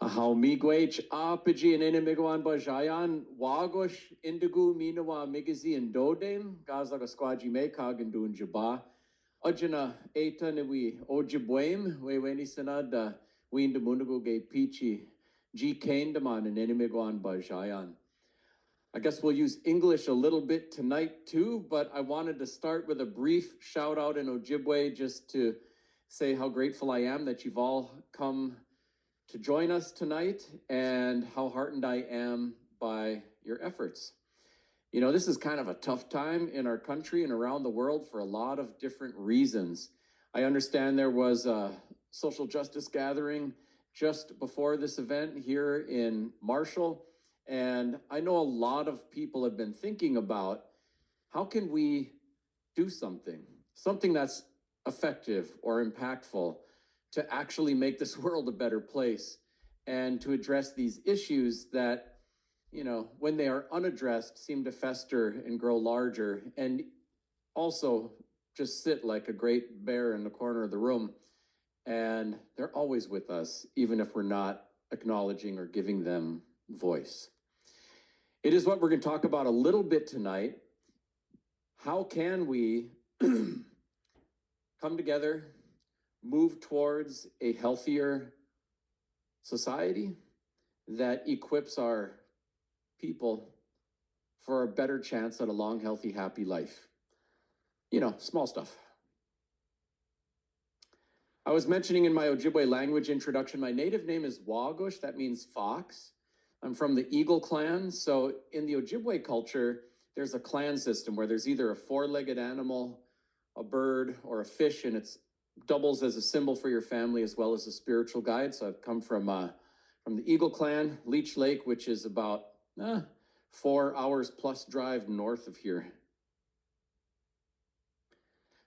Miigwech apiji and inimigwan bajayan wagosh indigu minawa migazi and dodem gazlaga squaji me kagandun jaba ojana eta niwi ojibwem we sanada windamunugu ge pichi g kandaman and inimigwan bajayan. I guess we'll use English a little bit tonight too, but I wanted to start with a brief shout out in Ojibwe just to say how grateful I am that you've all come to join us tonight and how heartened I am by your efforts. You know, this is kind of a tough time in our country and around the world for a lot of different reasons. I understand there was a social justice gathering just before this event here in Marshall. And I know a lot of people have been thinking about how can we do something that's effective or impactful to actually make this world a better place and to address these issues that, you know, when they are unaddressed, seem to fester and grow larger and also just sit like a great bear in the corner of the room. And they're always with us, even if we're not acknowledging or giving them voice. It is what we're going to talk about a little bit tonight. How can we come together, move towards a healthier society that equips our people for a better chance at a long, healthy, happy life? You know, small stuff. I was mentioning in my Ojibwe language introduction, my native name is Wagush. That means fox. I'm from the Eagle clan. So in the Ojibwe culture, there's a clan system where there's either a four-legged animal, a bird, or a fish, and it's doubles as a symbol for your family as well as a spiritual guide. So I've come from the Eagle clan, Leech Lake, which is about 4 hours plus drive north of here.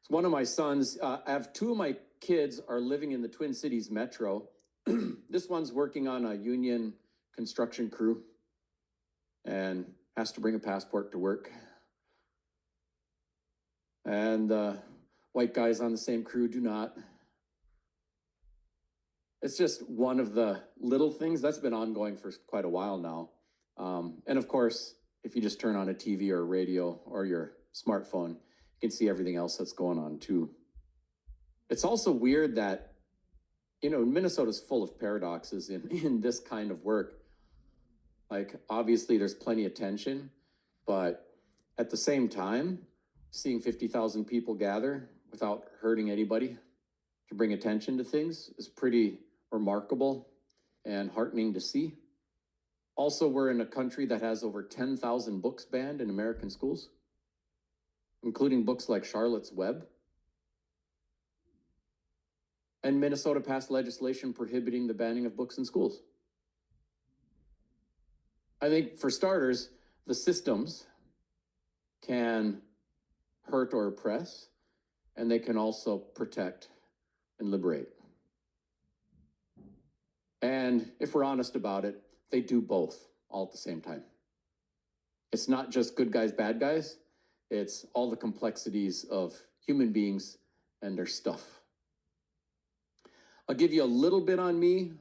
So one of my sons, I have two of my kids are living in the Twin Cities metro. This one's working on a union construction crew and has to bring a passport to work. And white guys on the same crew do not. It's just one of the little things that's been ongoing for quite a while now. And of course, if you just turn on a TV or a radio or your smartphone, you can see everything else that's going on too. It's also weird that, you know, Minnesota's full of paradoxes in this kind of work. Like, obviously there's plenty of tension, but at the same time, seeing 50,000 people gather without hurting anybody to bring attention to things is pretty remarkable and heartening to see. Also, we're in a country that has over 10,000 books banned in American schools, including books like Charlotte's Web. And Minnesota passed legislation prohibiting the banning of books in schools. I think for starters, the systems can hurt or oppress, and they can also protect and liberate. And if we're honest about it, they do both all at the same time. It's not just good guys, bad guys. It's all the complexities of human beings and their stuff. I'll give you a little bit on me,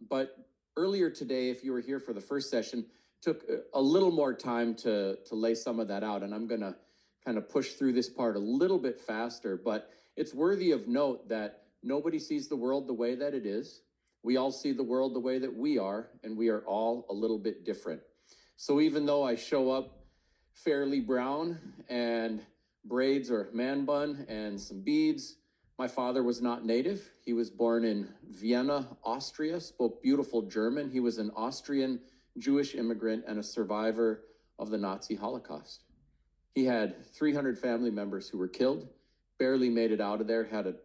but earlier today, if you were here for the first session, took a little more time to lay some of that out, and I'm gonna kind of push through this part a little bit faster, but it's worthy of note that nobody sees the world the way that it is. We all see the world the way that we are, and we are all a little bit different. So even though I show up fairly brown and braids or man bun and some beads, my father was not native. He was born in Vienna, Austria, spoke beautiful German. He was an Austrian Jewish immigrant and a survivor of the Nazi Holocaust. He had 300 family members who were killed, barely made it out of there, had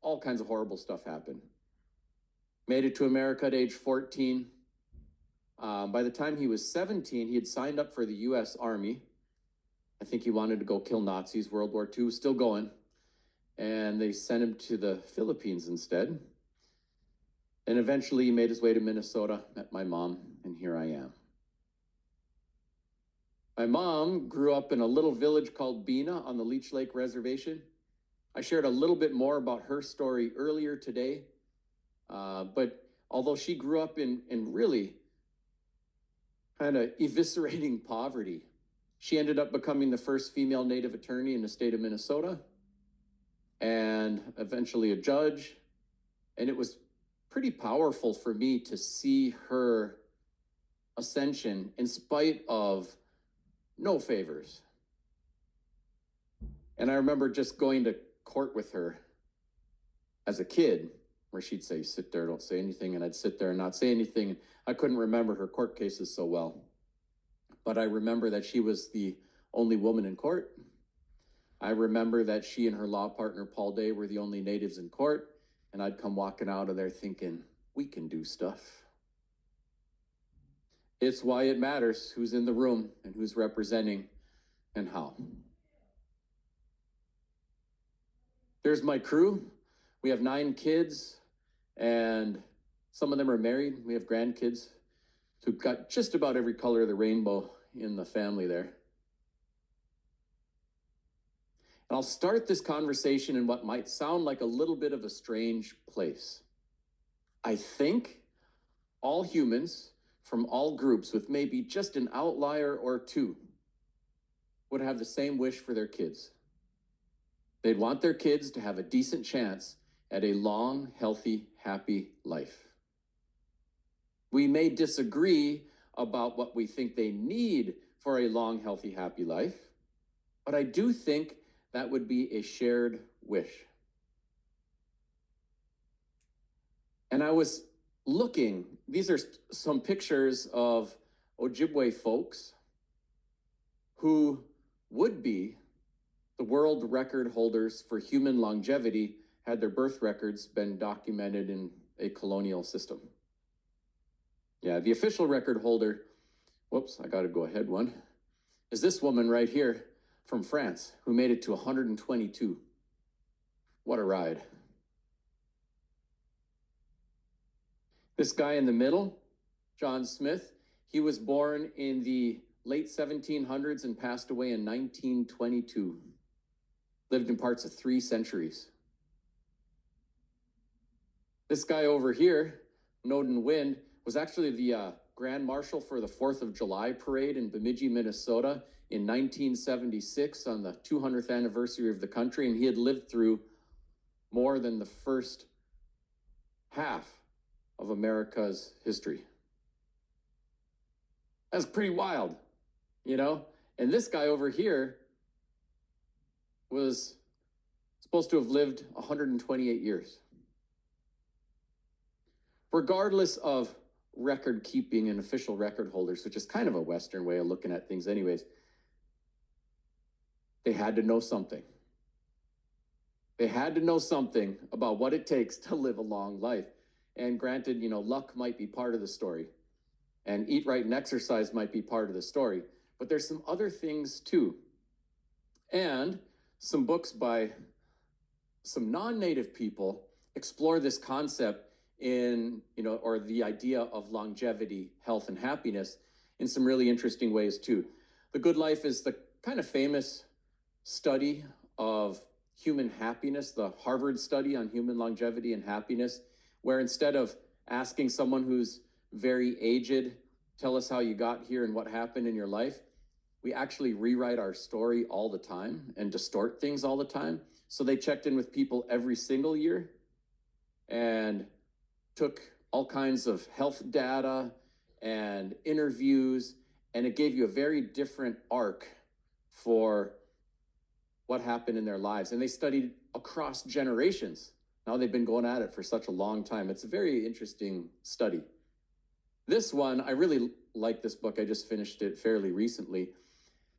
all kinds of horrible stuff happen. Made it to America at age 14. By the time he was 17, he had signed up for the US Army. I think he wanted to go kill Nazis. World War II was still going. And they sent him to the Philippines instead. And eventually he made his way to Minnesota, met my mom, and here I am. My mom grew up in a little village called Bena on the Leech Lake Reservation. I shared a little bit more about her story earlier today, but although she grew up in really kind of eviscerating poverty, she ended up becoming the first female Native attorney in the state of Minnesota and eventually a judge. And it was pretty powerful for me to see her ascension in spite of no favors. And I remember just going to court with her as a kid, where she'd say, sit there, don't say anything. And I'd sit there and not say anything. I couldn't remember her court cases so well. But I remember that she was the only woman in court. I remember that she and her law partner, Paul Day, were the only natives in court. And I'd come walking out of there thinking, we can do stuff. It's why it matters who's in the room and who's representing and how. There's my crew. We have 9 kids, and some of them are married. We have grandkids. So we've got just about every color of the rainbow in the family there. And I'll start this conversation in what might sound like a little bit of a strange place. I think all humans from all groups, with maybe just an outlier or two, would have the same wish for their kids. They'd want their kids to have a decent chance at a long, healthy, happy life. We may disagree about what we think they need for a long, healthy, happy life, but I do think that would be a shared wish. And I was looking, these are some pictures of Ojibwe folks who would be the world record holders for human longevity had their birth records been documented in a colonial system. Yeah, the official record holder, whoops, I gotta go ahead one, is this woman right here from France who made it to 122. What a ride. This guy in the middle, John Smith, he was born in the late 1700s and passed away in 1922. Lived in parts of 3 centuries. This guy over here, Noden Wind, was actually the Grand Marshal for the 4th of July parade in Bemidji, Minnesota in 1976 on the 200th anniversary of the country, and he had lived through more than the first half of America's history. That's pretty wild, you know? And this guy over here was supposed to have lived 128 years. Regardless of record keeping and official record holders, which is kind of a Western way of looking at things anyways, they had to know something. They had to know something about what it takes to live a long life. And granted, you know, luck might be part of the story, and eat right and exercise might be part of the story, but there's some other things too. And some books by some non-native people explore this concept in, you know, or the idea of longevity, health, and happiness in some really interesting ways too. The Good Life is the kind of famous study of human happiness, the Harvard study on human longevity and happiness, where instead of asking someone who's very aged, tell us how you got here and what happened in your life, we actually rewrite our story all the time and distort things all the time. So they checked in with people every single year and took all kinds of health data and interviews, and it gave you a very different arc for what happened in their lives. And they studied across generations. Now they've been going at it for such a long time. It's a very interesting study. This one, I really like this book. I just finished it fairly recently.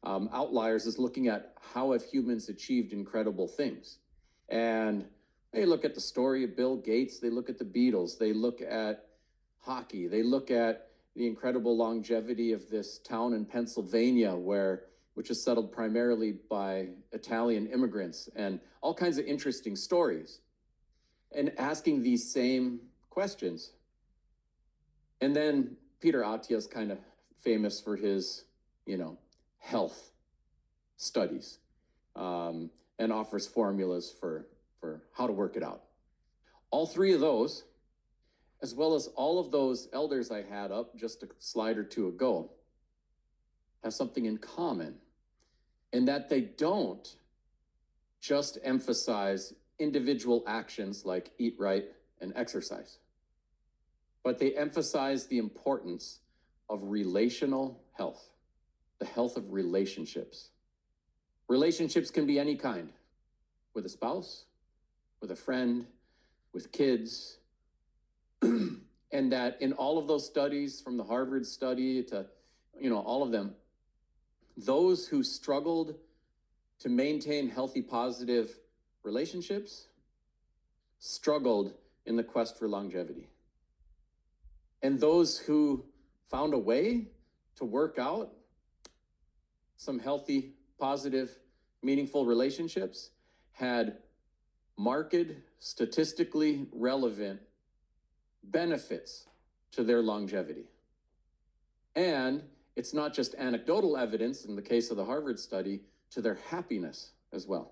Outliers is looking at how have humans achieved incredible things. And they look at the story of Bill Gates, they look at the Beatles, they look at hockey, they look at the incredible longevity of this town in Pennsylvania which is settled primarily by Italian immigrants, and all kinds of interesting stories, and asking these same questions. And then Peter Attia is kind of famous for his, you know, health studies, and offers formulas for how to work it out. All 3 of those, as well as all of those elders I had up just a slide or two ago, have something in common, in that they don't just emphasize individual actions like eat right and exercise, but they emphasize the importance of relational health, the health of relationships. Relationships can be any kind, with a spouse, with a friend, with kids, and that in all of those studies, from the Harvard study to, all of them, those who struggled to maintain healthy, positive relationships struggled in the quest for longevity. And those who found a way to work out some healthy, positive, meaningful relationships had marked, statistically relevant benefits to their longevity. And it's not just anecdotal evidence, in the case of the Harvard study, to their happiness as well.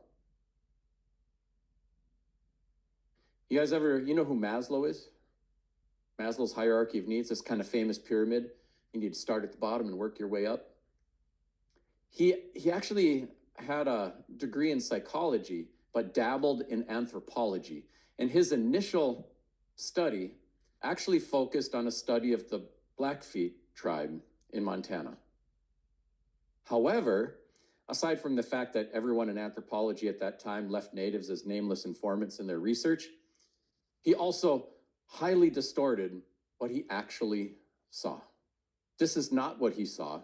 You guys you know who Maslow is? Maslow's hierarchy of needs, this kind of famous pyramid. You need to start at the bottom and work your way up. He actually had a degree in psychology, but dabbled in anthropology. And his initial study actually focused on a study of the Blackfeet tribe in Montana. However, aside from the fact that everyone in anthropology at that time left natives as nameless informants in their research, he also highly distorted what he actually saw. This is not what he saw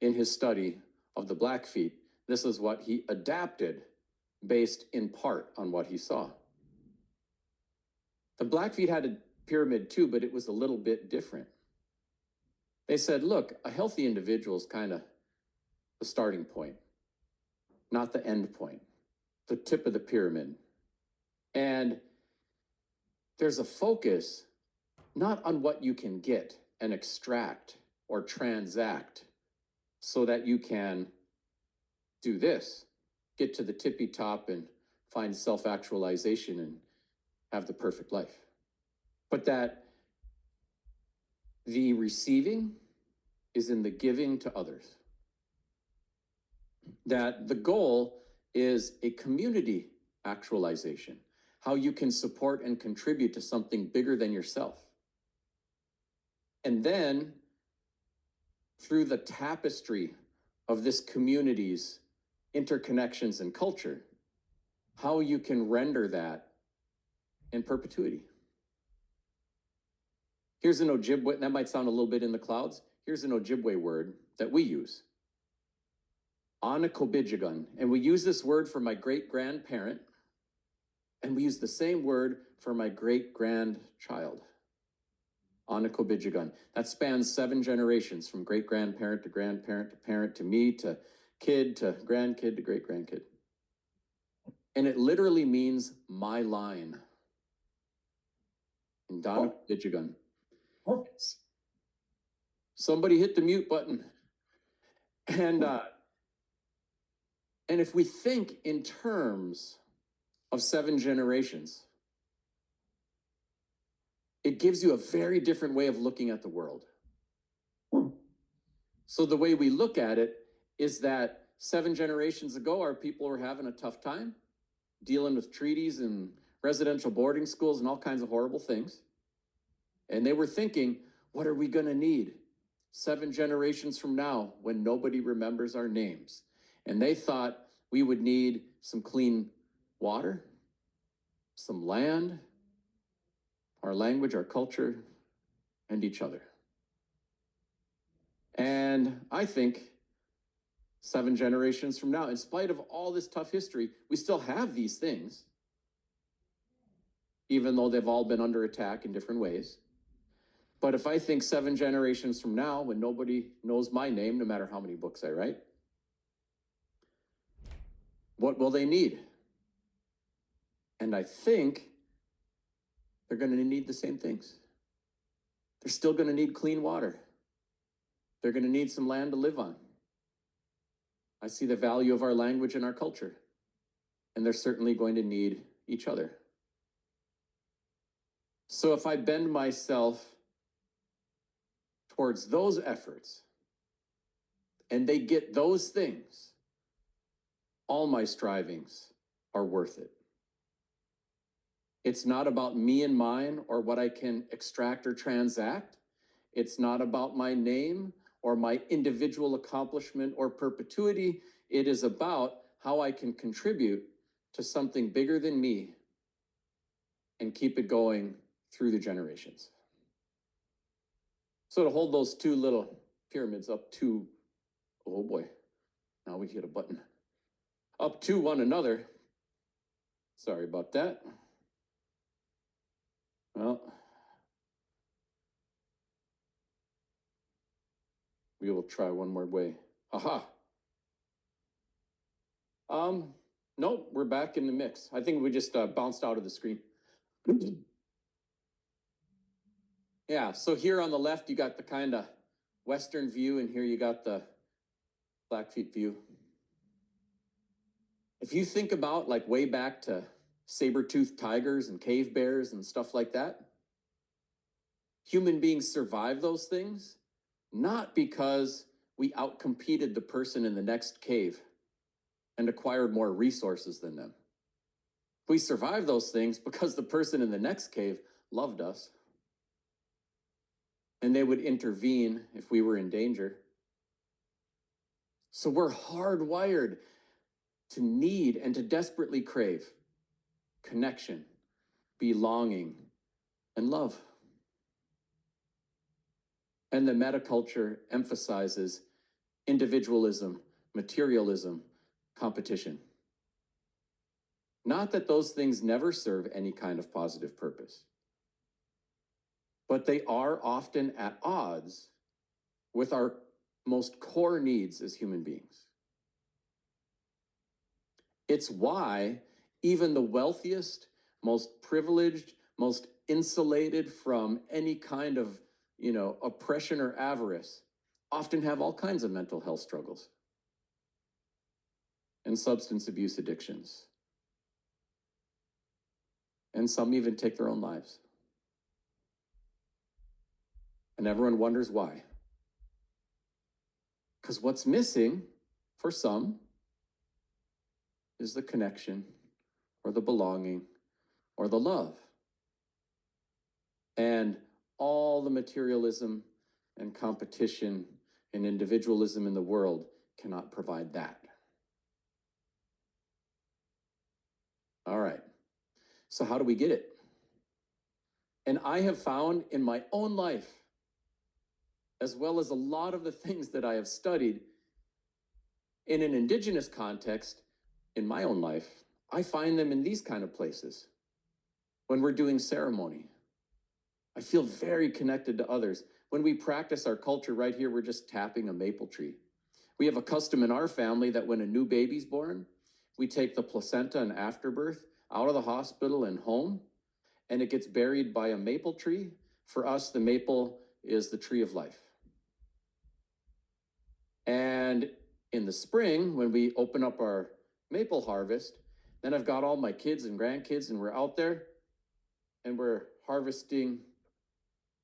in his study of the Blackfeet. This is what he adapted based in part on what he saw. The Blackfeet had a pyramid too, but it was a little bit different. They said, look, a healthy individual is kind of the starting point, not the end point, the tip of the pyramid. And there's a focus not on what you can get and extract or transact so that you can do this, get to the tippy top and find self-actualization and have the perfect life. But that the receiving is in the giving to others. That the goal is a community actualization, how you can support and contribute to something bigger than yourself. And then, through the tapestry of this community's interconnections and culture, how you can render that in perpetuity. Here's an Ojibwe, that might sound a little bit in the clouds. Here's an Ojibwe word that we use. Anakobijigun. And we use this word for my great-grandparent, and we use the same word for my great-grandchild. Anakobijigun. That spans 7 generations, from great-grandparent to grandparent to parent to me to kid to grandkid to great-grandkid. And it literally means my line. In Anakobijigun. Somebody hit the mute button. And if we think in terms of 7 generations, it gives you a very different way of looking at the world. So the way we look at it is that 7 generations ago, our people were having a tough time dealing with treaties and residential boarding schools and all kinds of horrible things. And they were thinking, what are we going to need 7 generations from now when nobody remembers our names? And they thought we would need some clean water, some land, our language, our culture, and each other. And I think 7 generations from now, in spite of all this tough history, we still have these things, even though they've all been under attack in different ways. But if I think 7 generations from now, when nobody knows my name, no matter how many books I write, what will they need? And I think they're going to need the same things. They're still going to need clean water. They're going to need some land to live on. I see the value of our language and our culture. And they're certainly going to need each other. So if I bend myself towards those efforts and they get those things, all my strivings are worth it. It's not about me and mine or what I can extract or transact. It's not about my name or my individual accomplishment or perpetuity. It is about how I can contribute to something bigger than me and keep it going through the generations. So to hold those two little pyramids up to, oh boy, now we hit a button, up to one another. Sorry about that. Well, we will try one more way. Aha. Nope, we're back in the mix. I think we just bounced out of the screen. Yeah, so here on the left, you got the kind of Western view, and here you got the Blackfeet view. If you think about like way back to saber-toothed tigers and cave bears and stuff like that, human beings survive those things, not because we outcompeted the person in the next cave and acquired more resources than them. We survived those things because the person in the next cave loved us. And they would intervene if we were in danger. So we're hardwired to need and to desperately crave connection, belonging, and love. And the metaculture emphasizes individualism, materialism, competition. Not that those things never serve any kind of positive purpose, but they are often at odds with our most core needs as human beings. It's why even the wealthiest, most privileged, most insulated from any kind of, oppression or avarice often have all kinds of mental health struggles and substance abuse addictions. And some even take their own lives. And everyone wonders why. Because what's missing for some is the connection or the belonging or the love. And all the materialism and competition and individualism in the world cannot provide that. All right. So how do we get it? And I have found in my own life, as well as a lot of the things that I have studied in an Indigenous context in my own life, I find them in these kind of places. When we're doing ceremony, I feel very connected to others. When we practice our culture right here, we're just tapping a maple tree. We have a custom in our family that when a new baby's born, we take the placenta and afterbirth out of the hospital and home, and it gets buried by a maple tree. For us, the maple is the tree of life. And in the spring, when we open up our maple harvest, then I've got all my kids and grandkids, and we're out there, and we're harvesting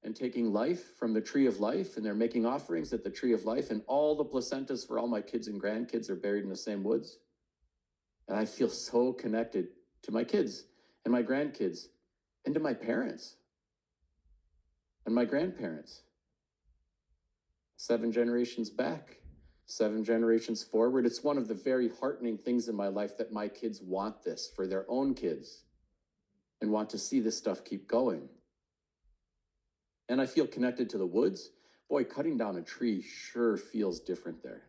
and taking life from the tree of life, and they're making offerings at the tree of life, and all the placentas for all my kids and grandkids are buried in the same woods. And I feel so connected to my kids and my grandkids and to my parents and my grandparents. 7 generations back, 7 generations forward. It's one of the very heartening things in my life that my kids want this for their own kids and want to see this stuff keep going. And I feel connected to the woods. Boy, cutting down a tree sure feels different there.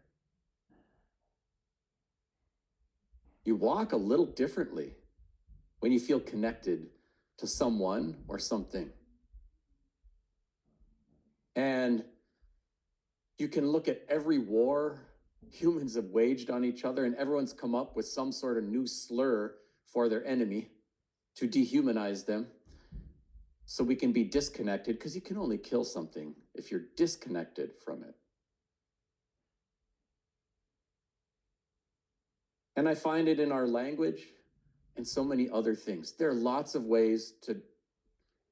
You walk a little differently when you feel connected to someone or something. And you can look at every war humans have waged on each other, and everyone's come up with some sort of new slur for their enemy to dehumanize them. So we can be disconnected, because you can only kill something if you're disconnected from it. And I find it in our language and so many other things. There are lots of ways to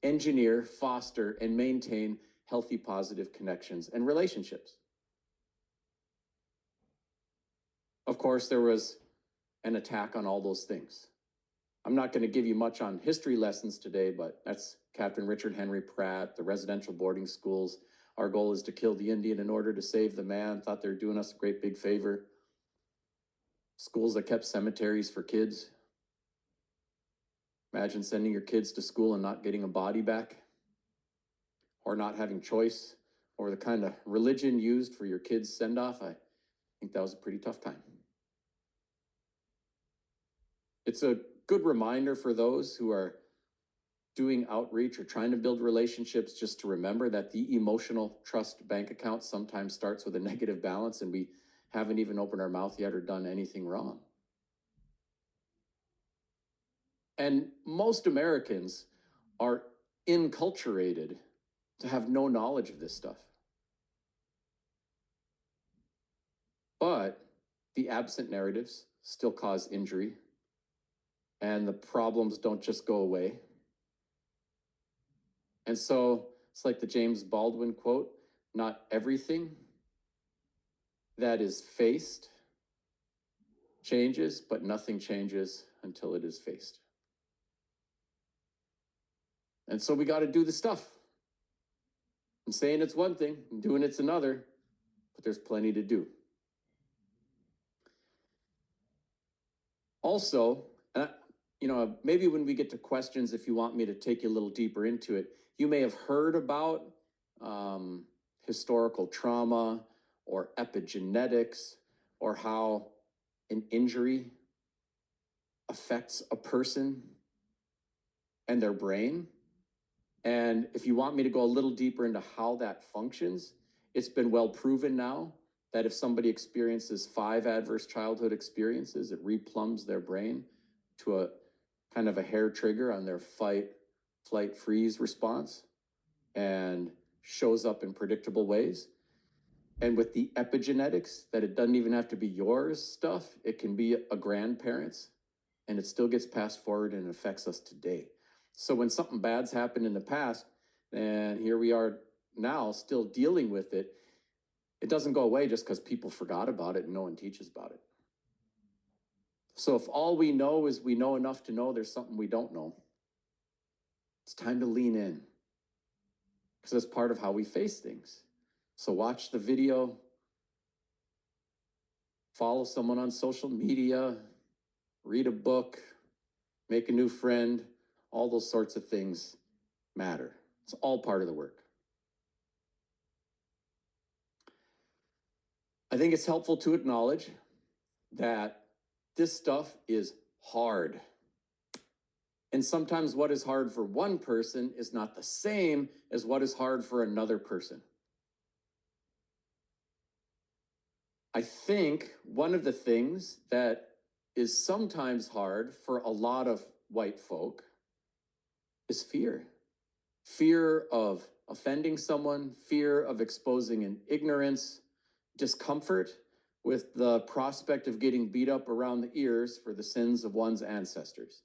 engineer, foster, and maintain healthy, positive connections and relationships. Of course, there was an attack on all those things. I'm not going to give you much on history lessons today, but that's Captain Richard Henry Pratt, the residential boarding schools. Our goal is to kill the Indian in order to save the man. Thought they were doing us a great big favor. Schools that kept cemeteries for kids. Imagine sending your kids to school and not getting a body back, or not having choice, or the kind of religion used for your kids' send-off. I think that was a pretty tough time. It's a good reminder for those who are doing outreach or trying to build relationships, just to remember that the emotional trust bank account sometimes starts with a negative balance, and we haven't even opened our mouth yet or done anything wrong. And most Americans are enculturated to have no knowledge of this stuff. But the absent narratives still cause injury, and the problems don't just go away. And so it's like the James Baldwin quote, not everything that is faced changes, but nothing changes until it is faced. And so we got to do the stuff. And saying it's one thing, and doing it's another, but there's plenty to do. Also, maybe when we get to questions, if you want me to take you a little deeper into it, you may have heard about historical trauma or epigenetics, or how an injury affects a person and their brain. And if you want me to go a little deeper into how that functions, it's been well proven now that if somebody experiences 5 adverse childhood experiences, it replumbs their brain to a kind of a hair trigger on their fight, flight, freeze response, and shows up in predictable ways. And with the epigenetics, that it doesn't even have to be yours stuff, it can be a grandparent's, and it still gets passed forward and affects us today. So when something bad's happened in the past, and here we are now still dealing with it, it doesn't go away just because people forgot about it and no one teaches about it. So if all we know is we know enough to know there's something we don't know, it's time to lean in, because that's part of how we face things. So watch the video, follow someone on social media, read a book, make a new friend. All those sorts of things matter. It's all part of the work. I think it's helpful to acknowledge that this stuff is hard. And sometimes what is hard for one person is not the same as what is hard for another person. I think one of the things that is sometimes hard for a lot of white folk is fear. Fear of offending someone, fear of exposing an ignorance, discomfort with the prospect of getting beat up around the ears for the sins of one's ancestors.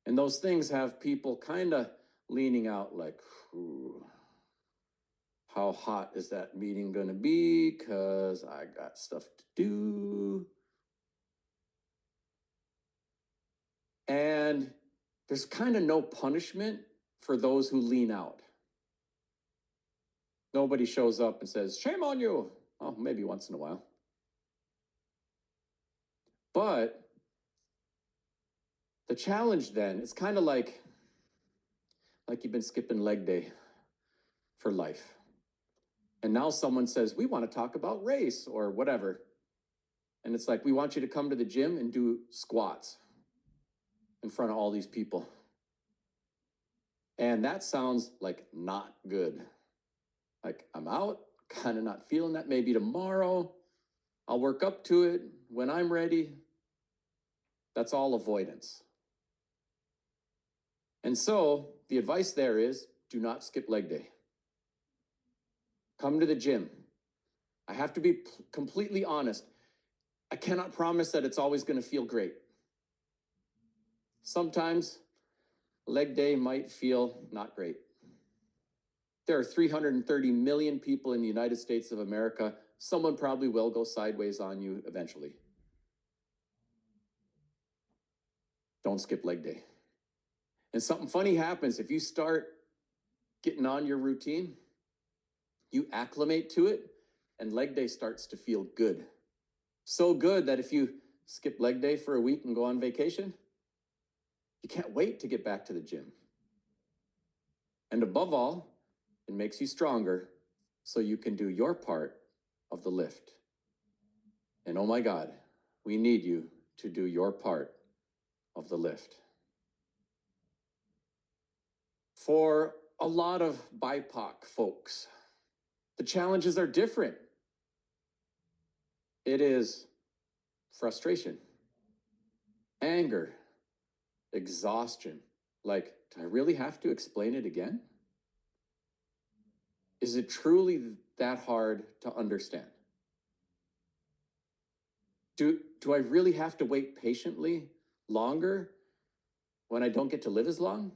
And those things have people kind of leaning out like, ooh, how hot is that meeting going to be? Because I got stuff to do. And there's kind of no punishment for those who lean out. Nobody shows up and says, shame on you. Oh, maybe once in a while. But the challenge then, it's kind of like you've been skipping leg day for life. And now someone says, we want to talk about race or whatever. And it's like, we want you to come to the gym and do squats in front of all these people. And that sounds like not good. Like, I'm out, kind of not feeling that. Maybe tomorrow I'll work up to it when I'm ready. That's all avoidance. And so the advice there is, do not skip leg day. Come to the gym. I have to be completely honest. I cannot promise that it's always going to feel great. Sometimes leg day might feel not great. There are 330 million people in the United States of America. Someone probably will go sideways on you eventually. Don't skip leg day. And something funny happens if you start getting on your routine, you acclimate to it, and leg day starts to feel good. So good that if you skip leg day for a week and go on vacation, you can't wait to get back to the gym. And above all, it makes you stronger so you can do your part of the lift. And oh my God, we need you to do your part of the lift. For a lot of BIPOC folks, the challenges are different. It is frustration, anger, exhaustion. Like, do I really have to explain it again? Is it truly that hard to understand? Do I really have to wait patiently longer when I don't get to live as long?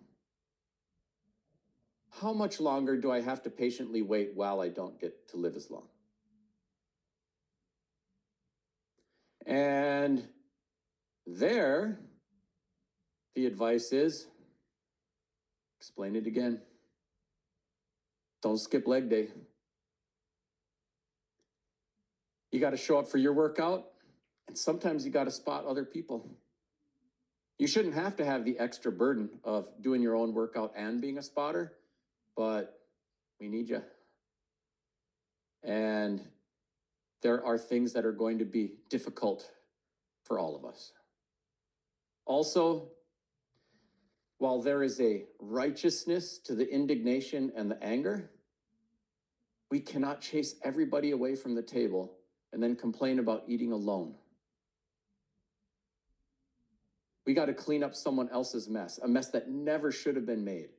How much longer do I have to patiently wait while I don't get to live as long? And there, the advice is, explain it again. Don't skip leg day. You got to show up for your workout, and sometimes you got to spot other people. You shouldn't have to have the extra burden of doing your own workout and being a spotter, but we need you. And there are things that are going to be difficult for all of us. Also, while there is a righteousness to the indignation and the anger, we cannot chase everybody away from the table and then complain about eating alone. We got to clean up someone else's mess, a mess that never should have been made.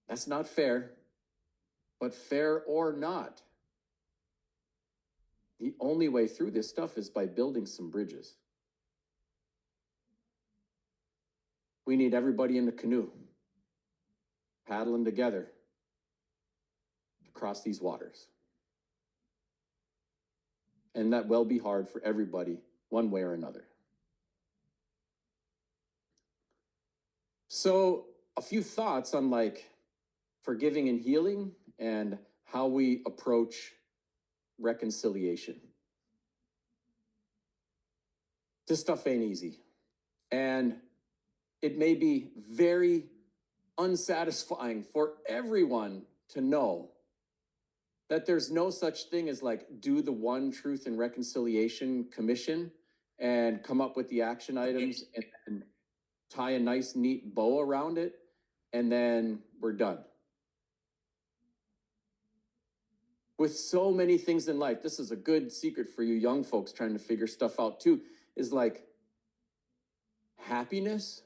That's not fair, but fair or not, the only way through this stuff is by building some bridges. We need everybody in the canoe, paddling together to cross these waters. And that will be hard for everybody, one way or another. So a few thoughts on like forgiving and healing and how we approach reconciliation. This stuff ain't easy. And it may be very unsatisfying for everyone to know that there's no such thing as like do the one Truth and Reconciliation Commission and come up with the action items and tie a nice neat bow around it, and then we're done. With so many things in life, this is a good secret for you young folks trying to figure stuff out too, is like happiness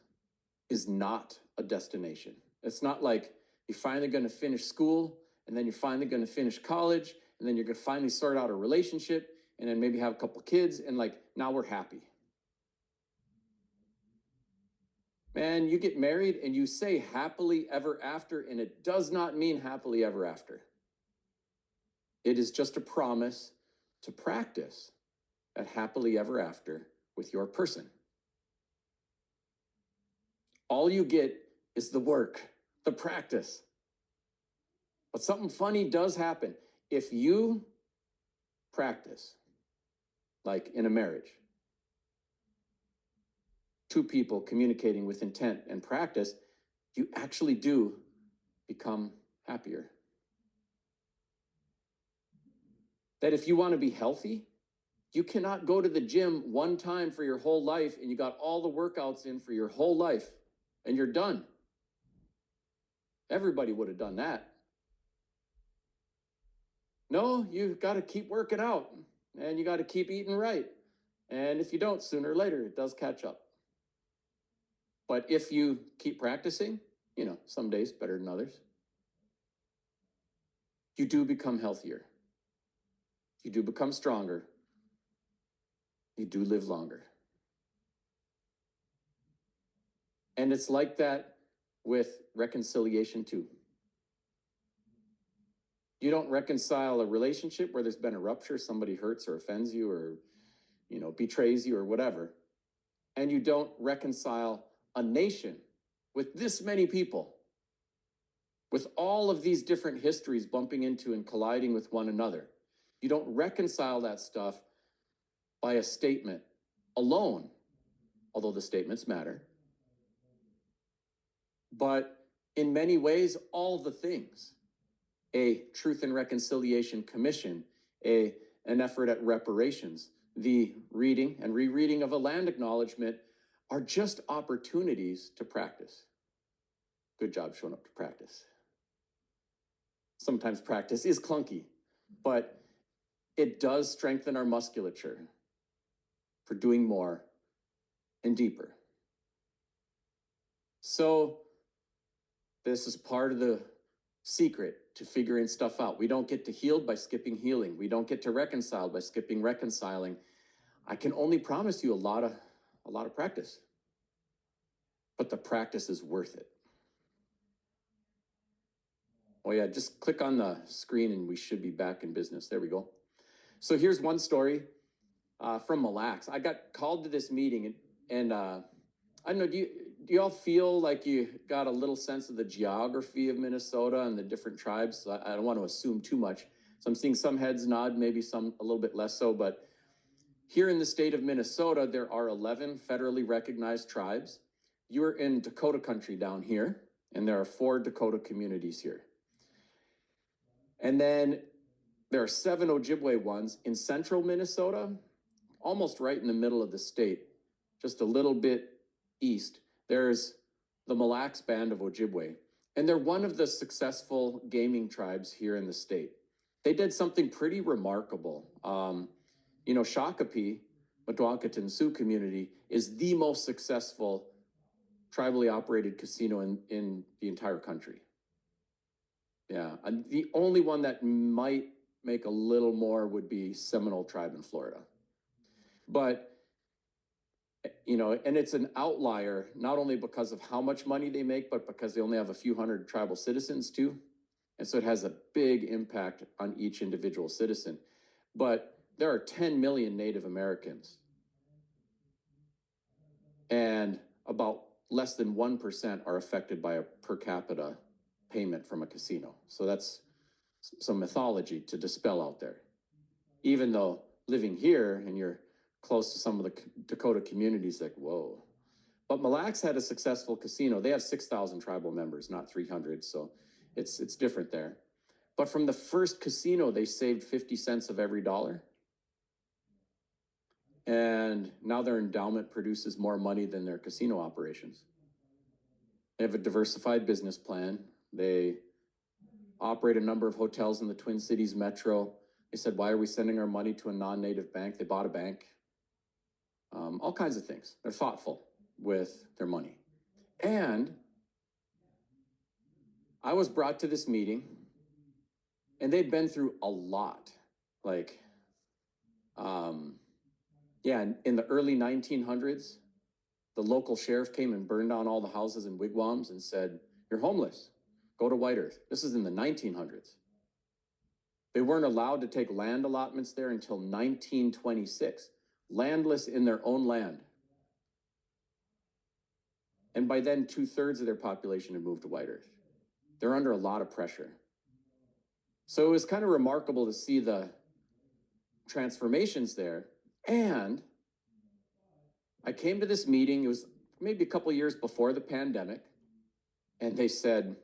is not a destination. It's not like you're finally going to finish school, and then you're finally going to finish college, and then you're going to finally sort out a relationship, and then maybe have a couple kids, and like now we're happy. Man, you get married and you say happily ever after, and it does not mean happily ever after. It is just a promise to practice at happily ever after with your person. All you get is the work, the practice. But something funny does happen. If you practice, like in a marriage, two people communicating with intent and practice, you actually do become happier. That if you want to be healthy, you cannot go to the gym one time for your whole life and you got all the workouts in for your whole life and you're done. Everybody would have done that. No, you've got to keep working out and you got to keep eating right. And if you don't, sooner or later, it does catch up. But if you keep practicing, some days better than others, you do become healthier. You do become stronger. You do live longer. And it's like that with reconciliation too. You don't reconcile a relationship where there's been a rupture, somebody hurts or offends you or, betrays you or whatever. And you don't reconcile a nation with this many people, with all of these different histories bumping into and colliding with one another. You don't reconcile that stuff by a statement alone, although the statements matter. But in many ways, all the things, a Truth and Reconciliation Commission, an effort at reparations, the reading and rereading of a land acknowledgement are just opportunities to practice. Good job showing up to practice. Sometimes practice is clunky, but it does strengthen our musculature for doing more and deeper. So this is part of the secret to figuring stuff out. We don't get to heal by skipping healing. We don't get to reconcile by skipping reconciling. I can only promise you a lot of practice, but the practice is worth it. Oh yeah, just click on the screen and we should be back in business. There we go. So here's one story from Mille Lacs. I got called to this meeting and I don't know, do you all feel like you got a little sense of the geography of Minnesota and the different tribes? I don't want to assume too much. So I'm seeing some heads nod, maybe some a little bit less so, but here in the state of Minnesota, there are 11 federally recognized tribes. You're in Dakota country down here, and there are 4 Dakota communities here. And then there are 7 Ojibwe ones in central Minnesota, almost right in the middle of the state, just a little bit east. There's the Mille Lacs Band of Ojibwe, and they're one of the successful gaming tribes here in the state. They did something pretty remarkable. Shakopee, Mdewakanton Sioux community, is the most successful tribally operated casino in the entire country. Yeah, and the only one that might make a little more would be Seminole Tribe in Florida. But, and it's an outlier, not only because of how much money they make, but because they only have a few hundred tribal citizens too. And so it has a big impact on each individual citizen. But there are 10 million Native Americans. And about less than 1% are affected by a per capita payment from a casino. So that's some mythology to dispel out there. Even though living here and you're close to some of the Dakota communities, like, whoa. But Mille Lacs had a successful casino. They have 6,000 tribal members, not 300. So it's different there. But from the first casino, they saved 50 cents of every dollar. And now their endowment produces more money than their casino operations. They have a diversified business plan. They operate a number of hotels in the Twin Cities metro. They said, why are we sending our money to a non-native bank? They bought a bank. All kinds of things. They're thoughtful with their money. And I was brought to this meeting, and they'd been through a lot. In the early 1900s, the local sheriff came and burned down all the houses and wigwams and said, you're homeless, go to White Earth. This is in the 1900s. They weren't allowed to take land allotments there until 1926, landless in their own land. And by then, 2/3 of their population had moved to White Earth. They're under a lot of pressure. So it was kind of remarkable to see the transformations there. And I came to this meeting, it was maybe a couple years before the pandemic, and they said,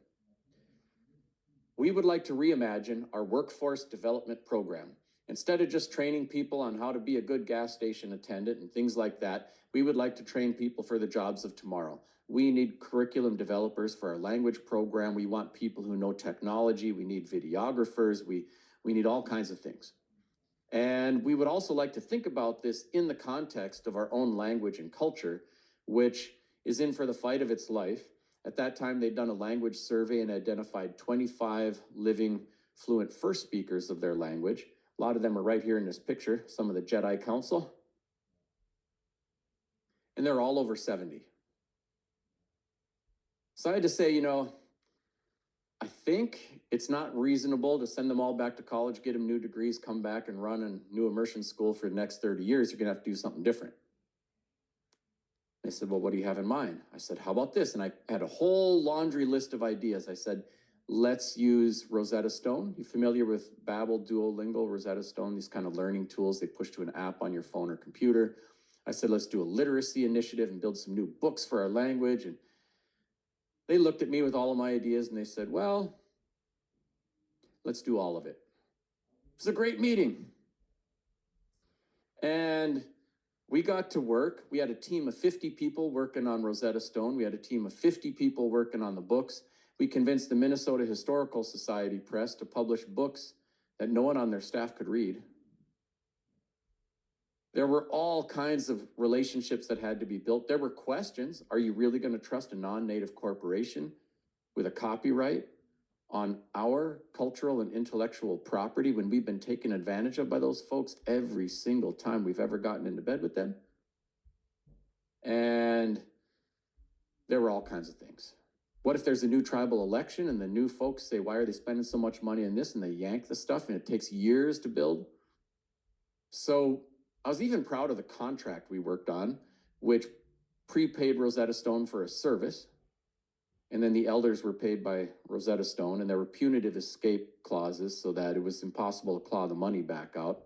we would like to reimagine our workforce development program. Instead of just training people on how to be a good gas station attendant and things like that, we would like to train people for the jobs of tomorrow. We need curriculum developers for our language program. We want people who know technology. We need videographers. We need all kinds of things. And we would also like to think about this in the context of our own language and culture, which is in for the fight of its life. At that time, they'd done a language survey and identified 25 living fluent first speakers of their language. A lot of them are right here in this picture, some of the Jedi Council. And they're all over 70. So I had to say, I think it's not reasonable to send them all back to college, get them new degrees, come back and run a new immersion school for the next 30 years. You're going to have to do something different. They said, well, what do you have in mind? I said, how about this? And I had a whole laundry list of ideas. I said, let's use Rosetta Stone. You familiar with Babbel, Duolingo, Rosetta Stone, these kind of learning tools they push to an app on your phone or computer. I said, let's do a literacy initiative and build some new books for our language. And they looked at me with all of my ideas and they said, well, let's do all of it. It was a great meeting. And we got to work. We had a team of 50 people working on Rosetta Stone. We had a team of 50 people working on the books. We convinced the Minnesota Historical Society Press to publish books that no one on their staff could read. There were all kinds of relationships that had to be built. There were questions. Are you really going to trust a non-native corporation with a copyright on our cultural and intellectual property when we've been taken advantage of by those folks every single time we've ever gotten into bed with them? And there were all kinds of things. What if there's a new tribal election and the new folks say, why are they spending so much money on this? And they yank the stuff and it takes years to build. So I was even proud of the contract we worked on, which prepaid Rosetta Stone for a service. And then the elders were paid by Rosetta Stone, and there were punitive escape clauses so that it was impossible to claw the money back out.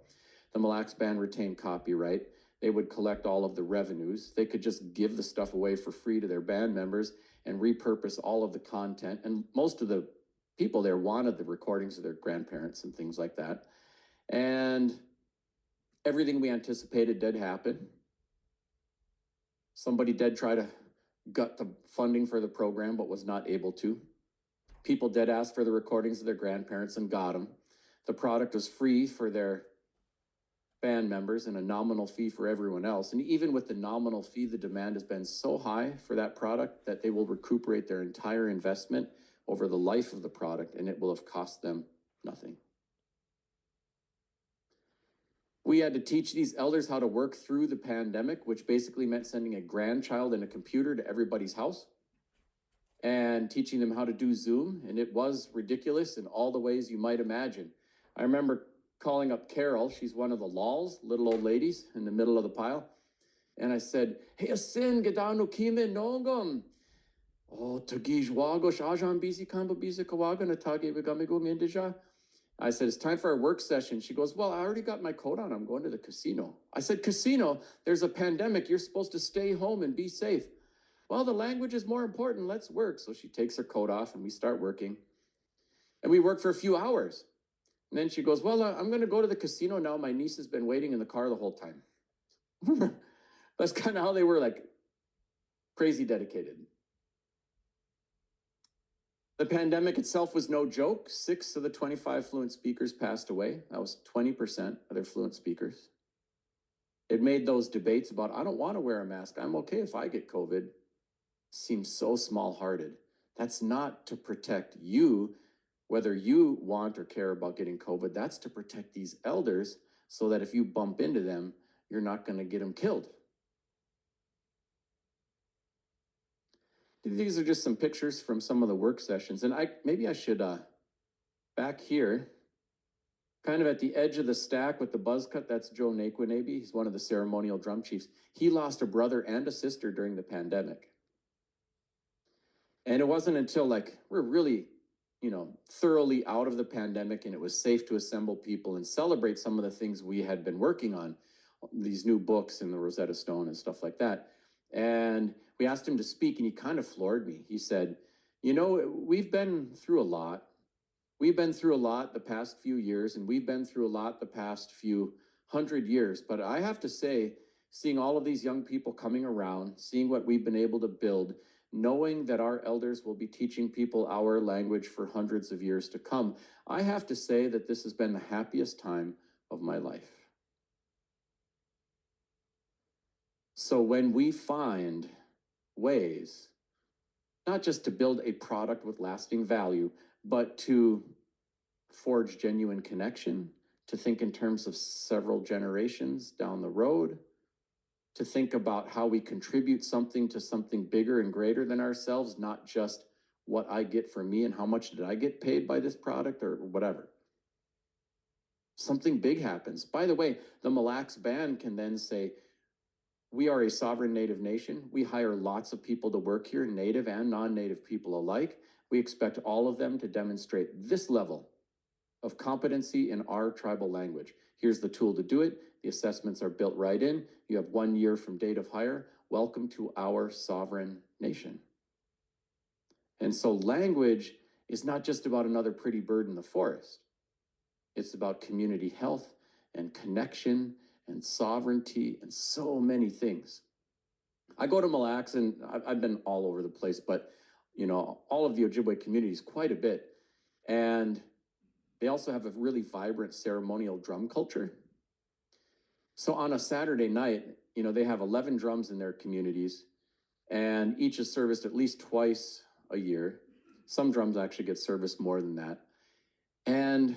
The Mille Lacs Band retained copyright. They would collect all of the revenues. They could just give the stuff away for free to their band members and repurpose all of the content. And most of the people there wanted the recordings of their grandparents and things like that. And everything we anticipated did happen. Somebody did try to gut the funding for the program, but was not able to. People did ask for the recordings of their grandparents and got them. The product was free for their band members and a nominal fee for everyone else. And even with the nominal fee, the demand has been so high for that product that they will recuperate their entire investment over the life of the product, and it will have cost them nothing. We had to teach these elders how to work through the pandemic, which basically meant sending a grandchild and a computer to everybody's house and teaching them how to do Zoom. And it was ridiculous in all the ways you might imagine. I remember calling up Carol. She's one of the lols, little old ladies in the middle of the pile. And I said, hey, asin, gadano kime nongom. Oh, tagish wagosh ajan bisi kamba bisi kawaga na tage begamigo indija. I said, it's time for our work session. She goes, well, I already got my coat on. I'm going to the casino. I said, casino? There's a pandemic. You're supposed to stay home and be safe. Well, the language is more important. Let's work. So she takes her coat off and we start working. And we work for a few hours. And then she goes, well, I'm going to go to the casino now. My niece has been waiting in the car the whole time. That's kind of how they were, like, crazy dedicated. The pandemic itself was no joke. 6 of the 25 fluent speakers passed away. That was 20% of their fluent speakers. It made those debates about, I don't want to wear a mask, I'm okay if I get COVID, seem so small-hearted. That's not to protect you, whether you want or care about getting COVID. That's to protect these elders so that if you bump into them, you're not going to get them killed. These are just some pictures from some of the work sessions. And maybe I should, back here, kind of at the edge of the stack with the buzz cut, that's Joe Naquinabe. He's one of the ceremonial drum chiefs. He lost a brother and a sister during the pandemic. And it wasn't until, like, we're really, thoroughly out of the pandemic and it was safe to assemble people and celebrate some of the things we had been working on, these new books and the Rosetta Stone and stuff like that. And we asked him to speak, and he kind of floored me. He said, we've been through a lot. We've been through a lot the past few years, and we've been through a lot the past few 100 years. But I have to say, seeing all of these young people coming around, seeing what we've been able to build, knowing that our elders will be teaching people our language for hundreds of years to come, I have to say that this has been the happiest time of my life. So when we find ways, not just to build a product with lasting value, but to forge genuine connection, to think in terms of several generations down the road, to think about how we contribute something to something bigger and greater than ourselves, not just what I get for me and how much did I get paid by this product or whatever. Something big happens. By the way, the Mille Lacs Band can then say, we are a sovereign Native nation. We hire lots of people to work here, Native and non-Native people alike. We expect all of them to demonstrate this level of competency in our tribal language. Here's the tool to do it. The assessments are built right in. You have 1 year from date of hire. Welcome to our sovereign nation. And so language is not just about another pretty bird in the forest. It's about community health and connection and sovereignty and so many things. I go to Mille Lacs and I've been all over the place, but all of the Ojibwe communities quite a bit. And they also have a really vibrant ceremonial drum culture. So on a Saturday night, they have 11 drums in their communities, and each is serviced at least twice a year. Some drums actually get serviced more than that. And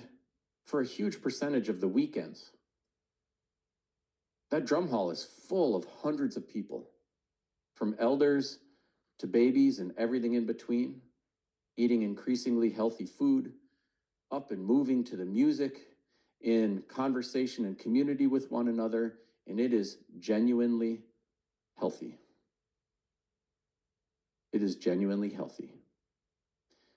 for a huge percentage of the weekends, that drum hall is full of hundreds of people, from elders to babies and everything in between, eating increasingly healthy food, up and moving to the music, in conversation and community with one another, and it is genuinely healthy. It is genuinely healthy.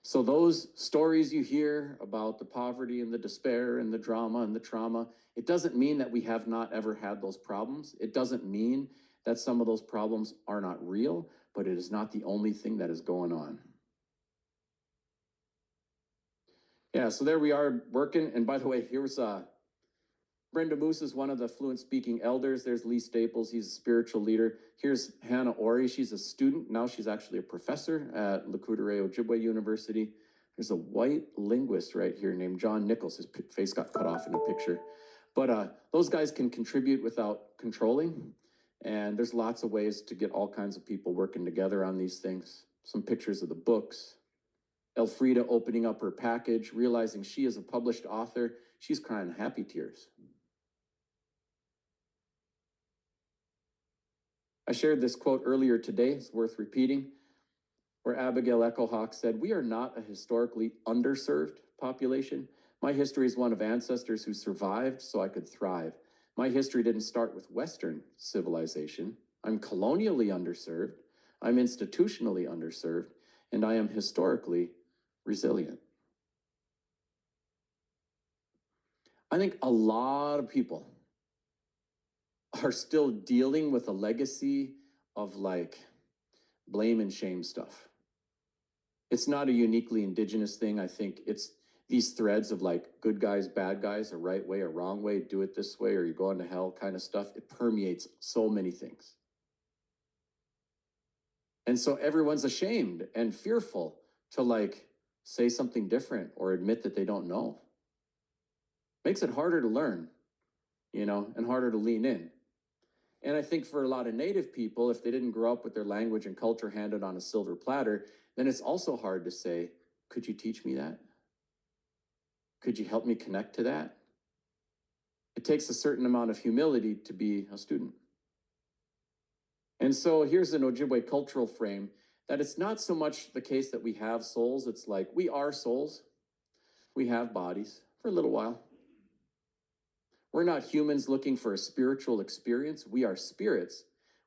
So those stories you hear about the poverty and the despair and the drama and the trauma, it doesn't mean that we have not ever had those problems. It doesn't mean that some of those problems are not real, but it is not the only thing that is going on. Yeah, so there we are working. And by the way, here's Brenda Moose is one of the fluent speaking elders. There's Lee Staples, he's a spiritual leader. Here's Hannah Ori, she's a student. Now she's actually a professor at Lakudere Ojibwe University. There's a white linguist right here named John Nichols. His face got cut off in the picture. But those guys can contribute without controlling. And there's lots of ways to get all kinds of people working together on these things. Some pictures of the books. Elfrida opening up her package, realizing she is a published author. She's crying happy tears. I shared this quote earlier today, it's worth repeating, where Abigail Echo Hawk said, "We are not a historically underserved population. My history is one of ancestors who survived so I could thrive. My history didn't start with Western civilization. I'm colonially underserved, I'm institutionally underserved, and I am historically resilient." I think a lot of people are still dealing with a legacy of blame and shame stuff. It's not a uniquely Indigenous thing. I think it's these threads of good guys, bad guys, a right way, a wrong way, do it this way, or you're going to hell kind of stuff. It permeates so many things. And so everyone's ashamed and fearful to say something different or admit that they don't know. Makes it harder to learn, and harder to lean in. And I think for a lot of Native people, if they didn't grow up with their language and culture handed on a silver platter, then it's also hard to say, could you teach me that? Could you help me connect to that? It takes a certain amount of humility to be a student. And so here's an Ojibwe cultural frame that it's not so much the case that we have souls. It's we are souls. We have bodies for a little while. We're not humans looking for a spiritual experience. We are spirits.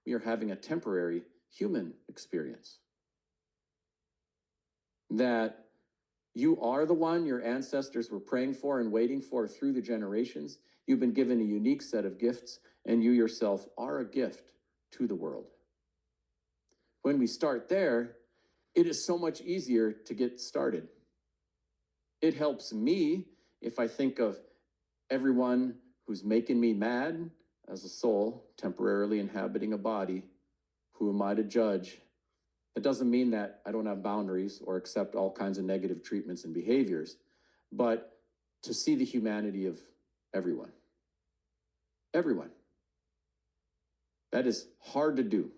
We are having a temporary human experience. That you are the one your ancestors were praying for and waiting for through the generations. You've been given a unique set of gifts, and you yourself are a gift to the world. When we start there, it is so much easier to get started. It helps me if I think of everyone who's making me mad as a soul, temporarily inhabiting a body. Who am I to judge? It doesn't mean that I don't have boundaries or accept all kinds of negative treatments and behaviors, but to see the humanity of everyone. Everyone. That is hard to do,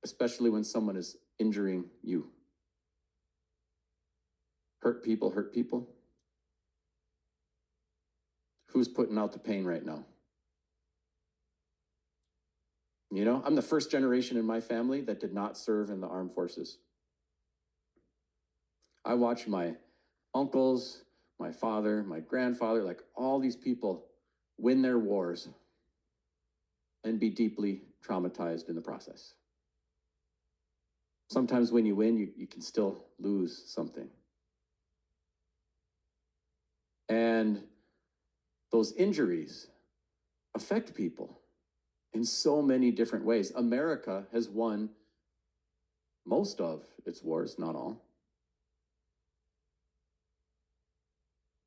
especially when someone is injuring you. Hurt people hurt people. Who's putting out the pain right now? You know, I'm the first generation in my family that did not serve in the armed forces. I watched my uncles, my father, my grandfather, like all these people win their wars and be deeply traumatized in the process. Sometimes when you win, you can still lose something. And those injuries affect people in so many different ways. America has won most of its wars, not all,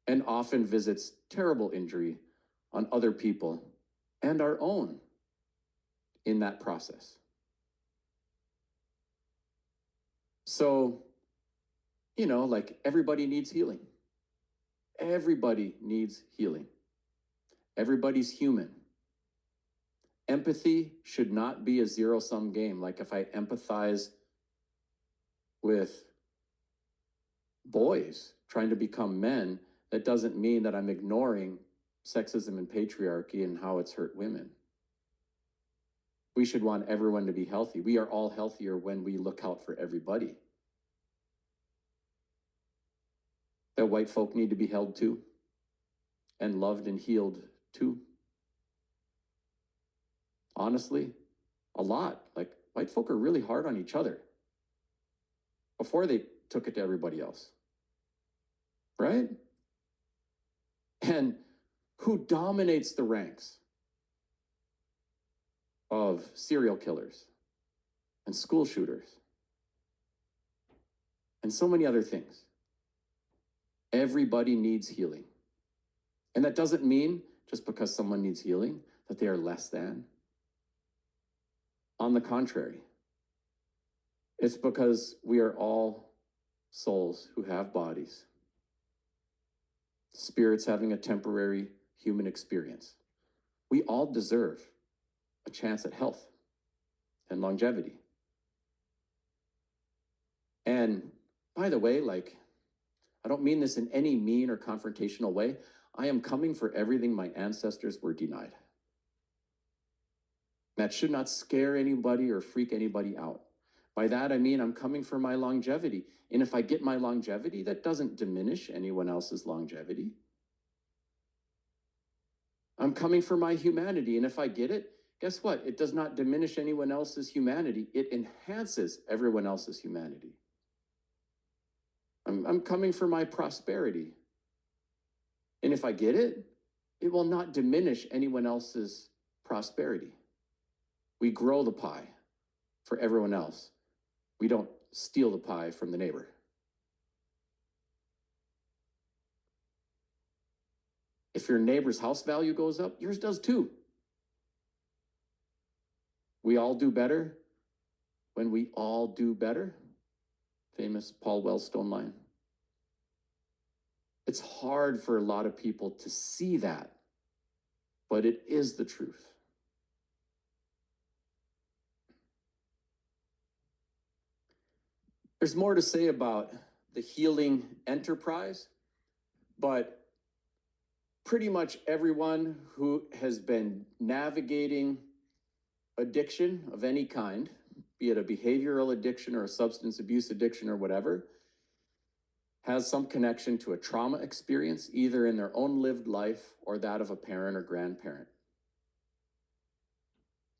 and often visits terrible injury on other people and our own in that process. So, you know, like everybody needs healing. Everybody needs healing. Everybody's human. Empathy should not be a zero-sum game. Like if I empathize with boys trying to become men, that doesn't mean that I'm ignoring sexism and patriarchy and how it's hurt women. We should want everyone to be healthy. We are all healthier when we look out for everybody. That white folk need to be held too, and loved and healed too. Honestly, a lot. Like white folk are really hard on each other before they took it to everybody else, right? And who dominates the ranks of serial killers and school shooters and so many other things? Everybody needs healing. And that doesn't mean just because someone needs healing that they are less than. On the contrary, it's because we are all souls who have bodies, spirits having a temporary human experience. We all deserve a chance at health and longevity. And by the way, like, I don't mean this in any mean or confrontational way. I am coming for everything my ancestors were denied. That should not scare anybody or freak anybody out. By that, I mean I'm coming for my longevity. And if I get my longevity, that doesn't diminish anyone else's longevity. I'm coming for my humanity. And if I get it, guess what? It does not diminish anyone else's humanity. It enhances everyone else's humanity. I'm coming for my prosperity. And if I get it, it will not diminish anyone else's prosperity. We grow the pie for everyone else. We don't steal the pie from the neighbor. If your neighbor's house value goes up, yours does too. We all do better when we all do better. Famous Paul Wellstone line. It's hard for a lot of people to see that, but it is the truth. There's more to say about the healing enterprise, but pretty much everyone who has been navigating addiction of any kind, be it a behavioral addiction or a substance abuse addiction or whatever, has some connection to a trauma experience, either in their own lived life or that of a parent or grandparent.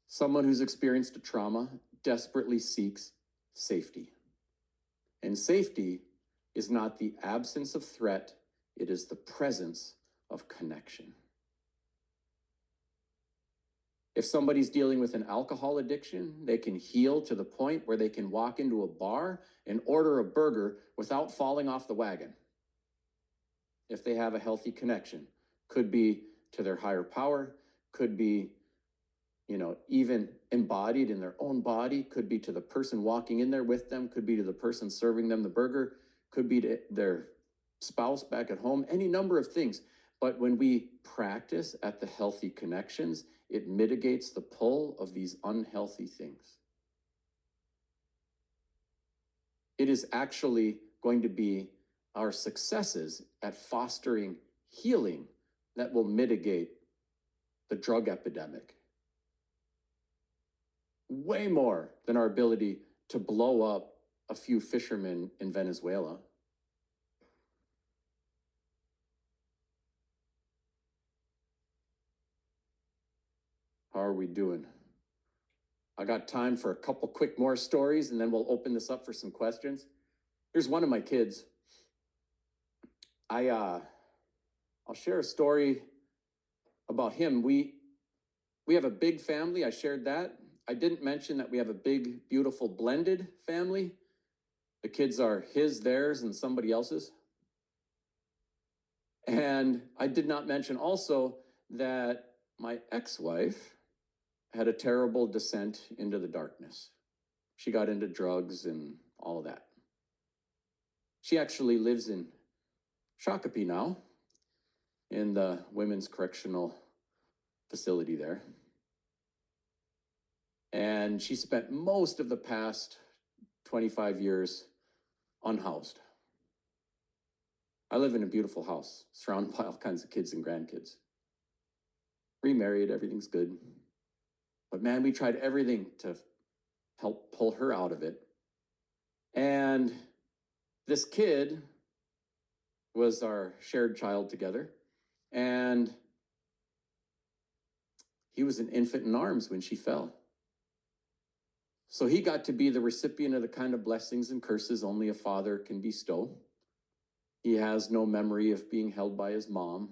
Someone who's experienced a trauma desperately seeks safety. And safety is not the absence of threat, it is the presence of connection. If somebody's dealing with an alcohol addiction, they can heal to the point where they can walk into a bar and order a burger without falling off the wagon. If they have a healthy connection, could be to their higher power, could be, even embodied in their own body, could be to the person walking in there with them, could be to the person serving them the burger, could be to their spouse back at home, any number of things. But when we practice at the healthy connections, it mitigates the pull of these unhealthy things. It is actually going to be our successes at fostering healing that will mitigate the drug epidemic. way more than our ability to blow up a few fishermen in Venezuela. How are we doing? I got time for a couple quick more stories, and then we'll open this up for some questions. Here's one of my kids. I'll share a story about him. We have a big family. I shared that. I didn't mention that we have a big, beautiful blended family. The kids are his, theirs, and somebody else's. And I did not mention also that my ex-wife had a terrible descent into the darkness. She got into drugs and all of that. She actually lives in Shakopee now, in the women's correctional facility there. And she spent most of the past 25 years unhoused. I live in a beautiful house, surrounded by all kinds of kids and grandkids. Remarried, everything's good. But man, we tried everything to help pull her out of it. And this kid was our shared child together. And he was an infant in arms when she fell. So he got to be the recipient of the kind of blessings and curses only a father can bestow. He has no memory of being held by his mom.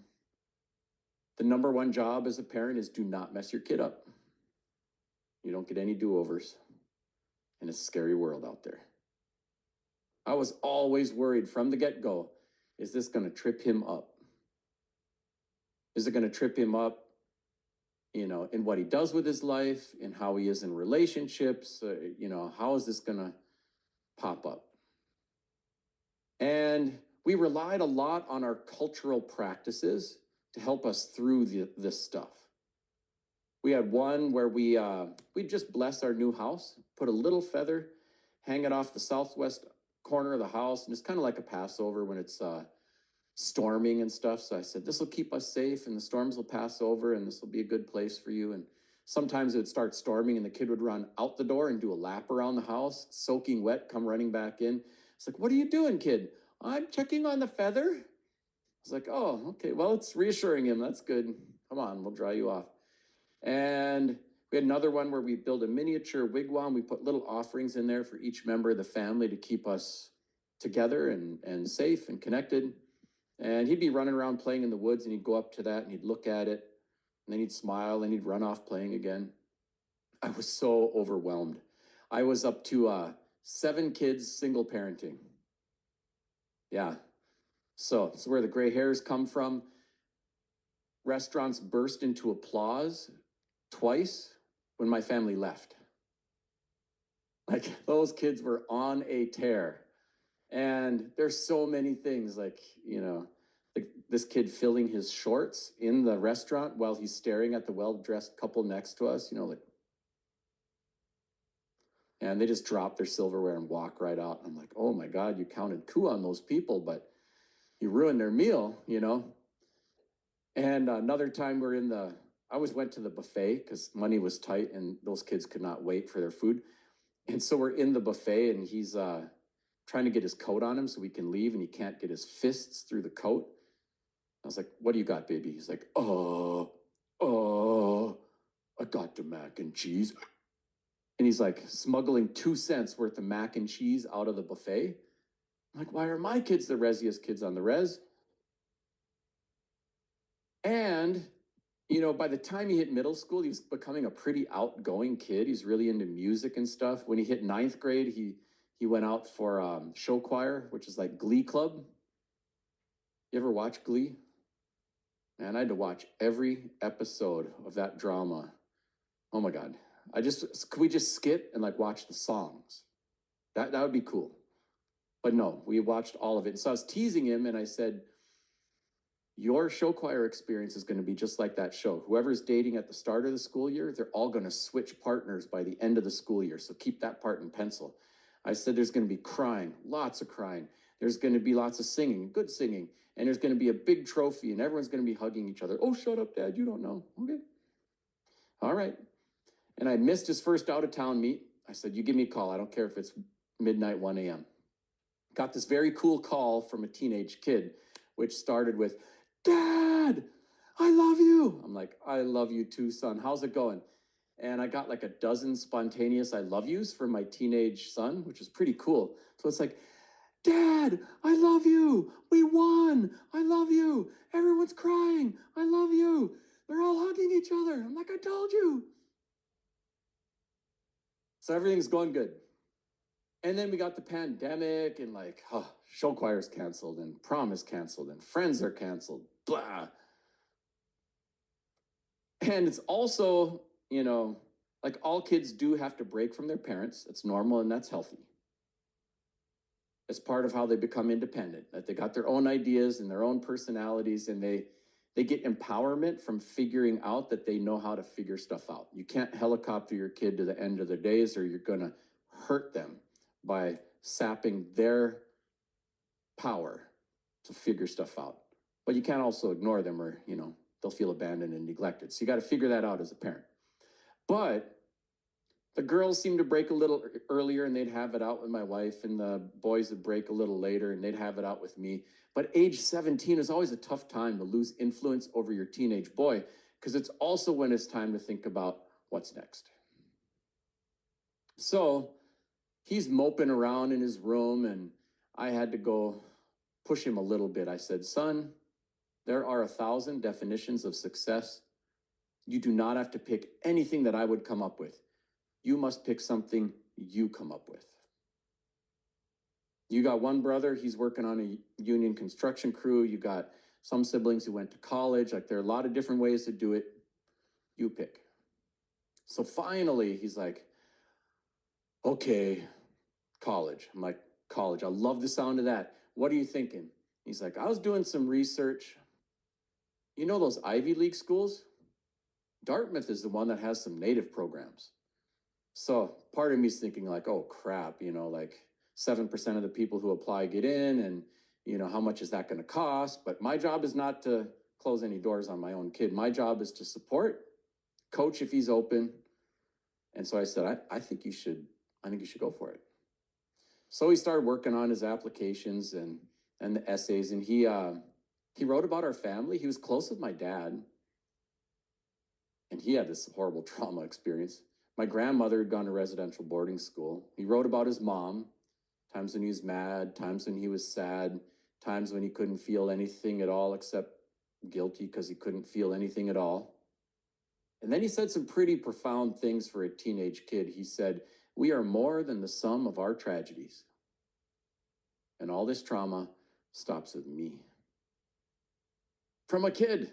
The number one job as a parent is do not mess your kid up. You don't get any do-overs. And it's a scary world out there. I was always worried from the get-go, is this going to trip him up? Is it going to trip him up, in what he does with his life, in how he is in relationships? How is this going to pop up? And we relied a lot on our cultural practices to help us through this stuff. We had one where we'd just bless our new house, put a little feather, hang it off the southwest corner of the house, and it's kind of like a Passover when it's storming and stuff. So I said, this will keep us safe, and the storms will pass over, and this will be a good place for you. And sometimes it would start storming, and the kid would run out the door and do a lap around the house, soaking wet, come running back in. It's like, what are you doing, kid? I'm checking on the feather. I was like, oh, okay, well, it's reassuring him. That's good. Come on, we'll dry you off. And we had another one where we built a miniature wigwam. We put little offerings in there for each member of the family to keep us together and safe and connected. And he'd be running around playing in the woods, and he'd go up to that and he'd look at it, and then he'd smile and he'd run off playing again. I was so overwhelmed. I was up to 7 kids, single parenting. Yeah. So it's where the gray hairs come from. Restaurants burst into applause twice when my family left. Like, those kids were on a tear. And there's so many things, like this kid filling his shorts in the restaurant while he's staring at the well-dressed couple next to us, and they just drop their silverware and walk right out. I'm like, oh my God, you counted coup on those people, but you ruined their meal, And another time I always went to the buffet because money was tight and those kids could not wait for their food. And so we're in the buffet, and he's trying to get his coat on him so we can leave, and he can't get his fists through the coat. I was like, what do you got, baby? He's like, I got the mac and cheese. And he's like smuggling 2 cents worth of mac and cheese out of the buffet. I'm like, why are my kids the resiest kids on the res? And, by the time he hit middle school, he was becoming a pretty outgoing kid. He's really into music and stuff. When he hit 9th grade, he went out for show choir, which is like Glee Club. You ever watch Glee? Man, I had to watch every episode of that drama. Oh my God. Could we just skip and watch the songs? That would be cool. But no, we watched all of it. So I was teasing him, and I said, your show choir experience is going to be just like that show. Whoever's dating at the start of the school year, they're all going to switch partners by the end of the school year. So keep that part in pencil. I said there's going to be crying, lots of crying. There's going to be lots of singing, good singing. And there's going to be a big trophy, and everyone's going to be hugging each other. Oh, shut up, Dad. You don't know. Okay. All right. And I missed his first out-of-town meet. I said, you give me a call. I don't care if it's midnight, 1 a.m. Got this very cool call from a teenage kid, which started with, Dad, I love you. I'm like, I love you too, son. How's it going? And I got like a dozen spontaneous I love yous from my teenage son, which is pretty cool. So it's like, Dad, I love you. We won. I love you. Everyone's crying. I love you. They're all hugging each other. I'm like, I told you. So everything's going good. And then we got the pandemic and like, show choir's canceled and prom is canceled and friends are canceled, blah. And it's also, like all kids do have to break from their parents. It's normal and that's healthy. It's part of how they become independent, that they got their own ideas and their own personalities, and they get empowerment from figuring out that they know how to figure stuff out. You can't helicopter your kid to the end of their days or you're gonna hurt them by sapping their power to figure stuff out. But you can't also ignore them or, they'll feel abandoned and neglected. So you gotta figure that out as a parent. But the girls seem to break a little earlier and they'd have it out with my wife, and the boys would break a little later and they'd have it out with me. But age 17 is always a tough time to lose influence over your teenage boy, because it's also when it's time to think about what's next. So he's moping around in his room and I had to go push him a little bit. I said, son, there are 1,000 definitions of success. You do not have to pick anything that I would come up with. You must pick something you come up with. You got one brother, he's working on a union construction crew. You got some siblings who went to college. Like, there are a lot of different ways to do it. You pick. So finally, he's like, okay, college. I'm like, college. I love the sound of that. What are you thinking? He's like, I was doing some research. You know those Ivy League schools? Dartmouth is the one that has some native programs. So part of me is thinking like, oh crap, like 7% of the people who apply get in, and how much is that going to cost? But my job is not to close any doors on my own kid. My job is to support, coach if he's open. And so I said, I think you should go for it. So he started working on his applications and the essays, and he wrote about our family. He was close with my dad, and he had this horrible trauma experience. My grandmother had gone to residential boarding school. He wrote about his mom, times when he was mad, times when he was sad, times when he couldn't feel anything at all except guilty because he couldn't feel anything at all. And then he said some pretty profound things for a teenage kid. He said, we are more than the sum of our tragedies. And all this trauma stops with me. From a kid.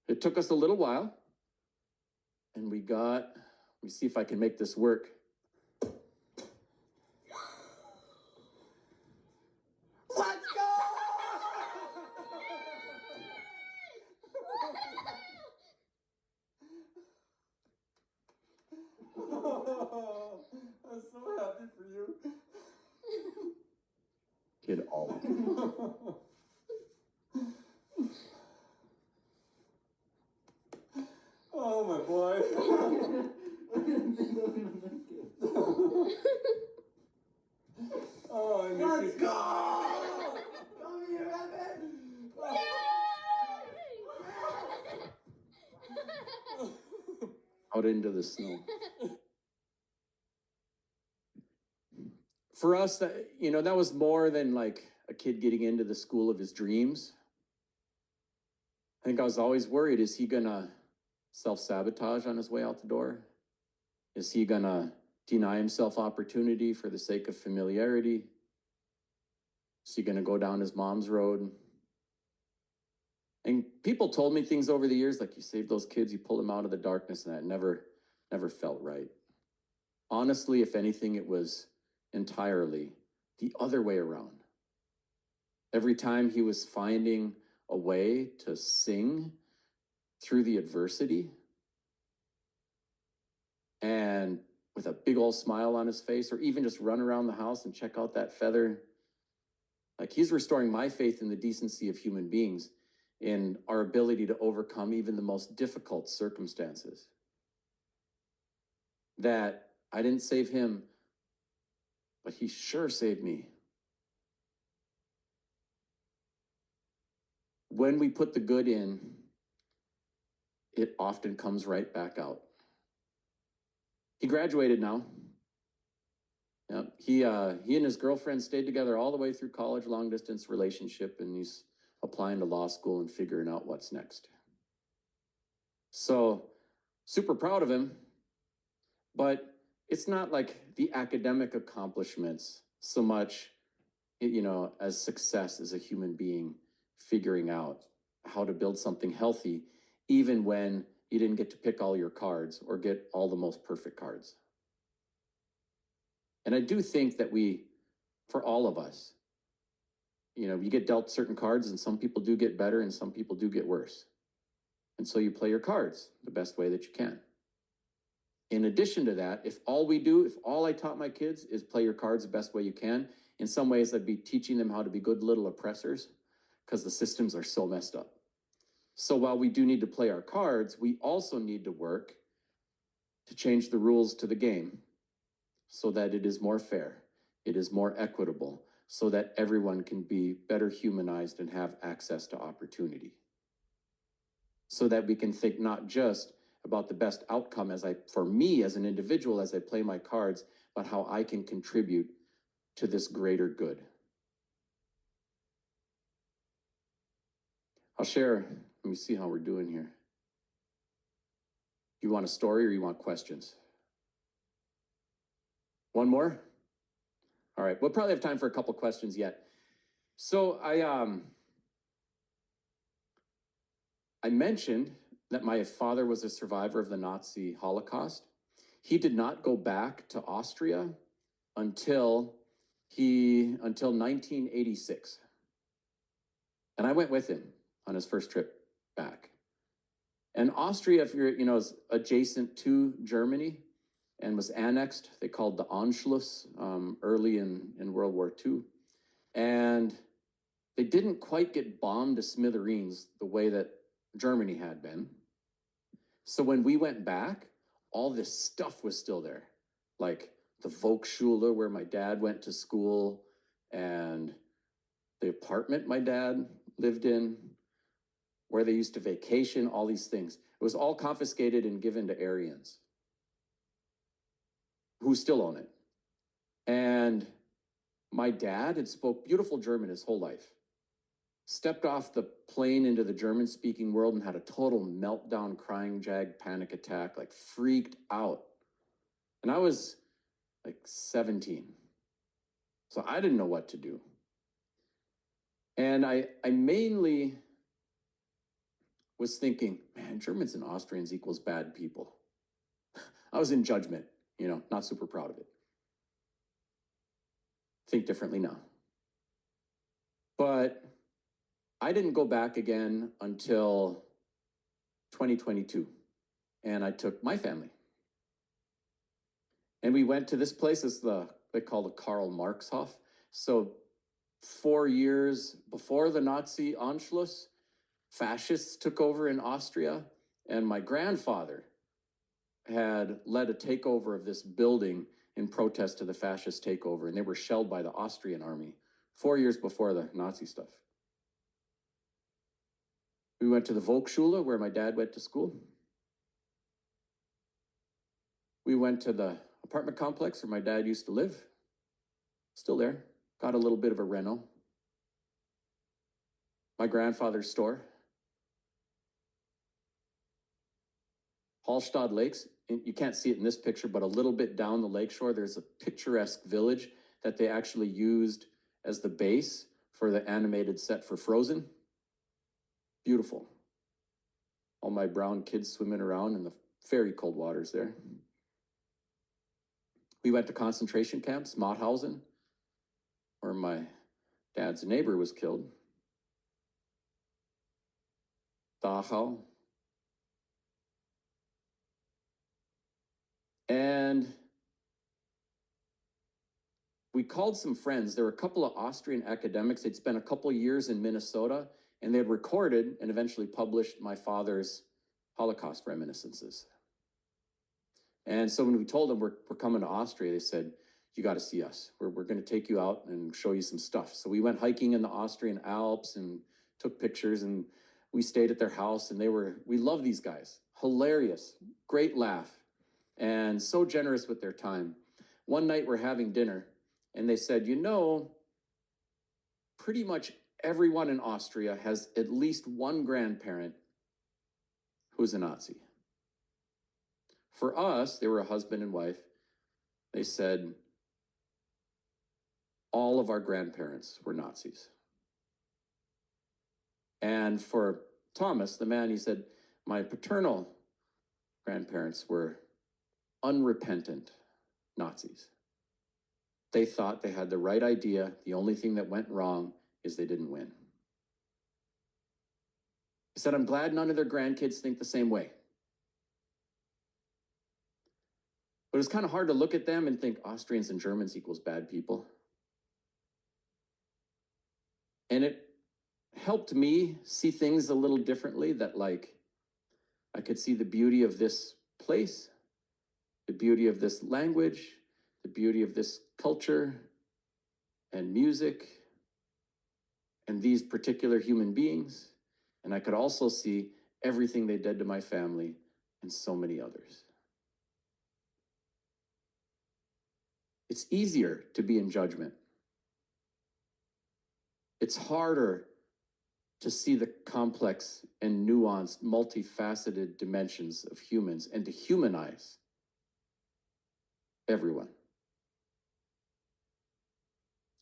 It took us a little while. And let me see if I can make this work. Let's go! Oh, I'm so happy for you. Kid always. Oh, my boy. Oh, let's go! Come here, Evan! Out into the snow. For us, that was more than like a kid getting into the school of his dreams. I think I was always worried, is he gonna self-sabotage on his way out the door? Is he gonna deny himself opportunity for the sake of familiarity? Is he gonna go down his mom's road? And people told me things over the years, like, you save those kids, you pull them out of the darkness, and that never felt right. Honestly, if anything, it was entirely the other way around. Every time he was finding a way to sing through the adversity, and with a big old smile on his face, or even just run around the house and check out that feather, like, he's restoring my faith in the decency of human beings, in our ability to overcome even the most difficult circumstances. that I didn't save him, but he sure saved me. When we put the good in, it often comes right back out. He graduated now. Yep. He and his girlfriend stayed together all the way through college, long distance relationship, and he's applying to law school and figuring out what's next. So super proud of him, but it's not like the academic accomplishments so much, as success as a human being, figuring out how to build something healthy, even when you didn't get to pick all your cards or get all the most perfect cards. And I do think that for all of us, you get dealt certain cards, and some people do get better and some people do get worse. And so you play your cards the best way that you can. In addition to that, if all I taught my kids is play your cards the best way you can, in some ways I'd be teaching them how to be good little oppressors, because the systems are so messed up. So while we do need to play our cards, we also need to work to change the rules to the game so that it is more fair, it is more equitable, so that everyone can be better humanized and have access to opportunity. So that we can think not just about the best outcome for me as an individual as I play my cards, but how I can contribute to this greater good. I'll share, let me see how we're doing here. You want a story or you want questions? One more? All right, we'll probably have time for a couple questions yet. So I mentioned that my father was a survivor of the Nazi Holocaust. He did not go back to Austria until 1986. And I went with him on his first trip back. And Austria, if you're, is adjacent to Germany and was annexed. They called the Anschluss early in World War II. And they didn't quite get bombed to smithereens the way that Germany had been. So when we went back, all this stuff was still there. Like the Volksschule where my dad went to school, and the apartment my dad lived in, where they used to vacation, all these things. It was all confiscated and given to Aryans who still own it. And my dad had spoke beautiful German his whole life. Stepped off the plane into the German-speaking world and had a total meltdown, crying jag, panic attack, like freaked out. And I was like 17. So I didn't know what to do. And I mainly was thinking, man, Germans and Austrians equals bad people. I was in judgment, not super proud of it. Think differently now. But I didn't go back again until 2022. And I took my family. And we went to this place, they call the Karl Marx Hof. So 4 years before the Nazi Anschluss, fascists took over in Austria, and my grandfather had led a takeover of this building in protest to the fascist takeover, and they were shelled by the Austrian army 4 years before the Nazi stuff. We went to the Volksschule, where my dad went to school. We went to the apartment complex where my dad used to live. Still there. Got a little bit of a reno. My grandfather's store. Hallstatt Lakes, you can't see it in this picture, but a little bit down the lakeshore, there's a picturesque village that they actually used as the base for the animated set for Frozen. Beautiful. All my brown kids swimming around in the very cold waters there. We went to concentration camps, Mauthausen, where my dad's neighbor was killed. Dachau. And we called some friends. There were a couple of Austrian academics. They'd spent a couple of years in Minnesota, and they had recorded and eventually published my father's Holocaust reminiscences. And so when we told them we're coming to Austria, they said, you got to see us. We're going to take you out and show you some stuff. So we went hiking in the Austrian Alps and took pictures, and we stayed at their house, and we love these guys. Hilarious, great laugh, and so generous with their time. One night we're having dinner, and they said, pretty much everyone in Austria has at least one grandparent who's a Nazi. For us, they were a husband and wife. They said, all of our grandparents were Nazis. And for Thomas, the man, he said, my paternal grandparents were unrepentant Nazis. They thought they had the right idea. The only thing that went wrong is they didn't win. He said, I'm glad none of their grandkids think the same way. But it's kind of hard to look at them and think Austrians and Germans equals bad people. And it helped me see things a little differently, that like I could see the beauty of this place, the beauty of this language, the beauty of this culture and music and these particular human beings. And I could also see everything they did to my family and so many others. It's easier to be in judgment. It's harder to see the complex and nuanced, multifaceted dimensions of humans and to humanize everyone.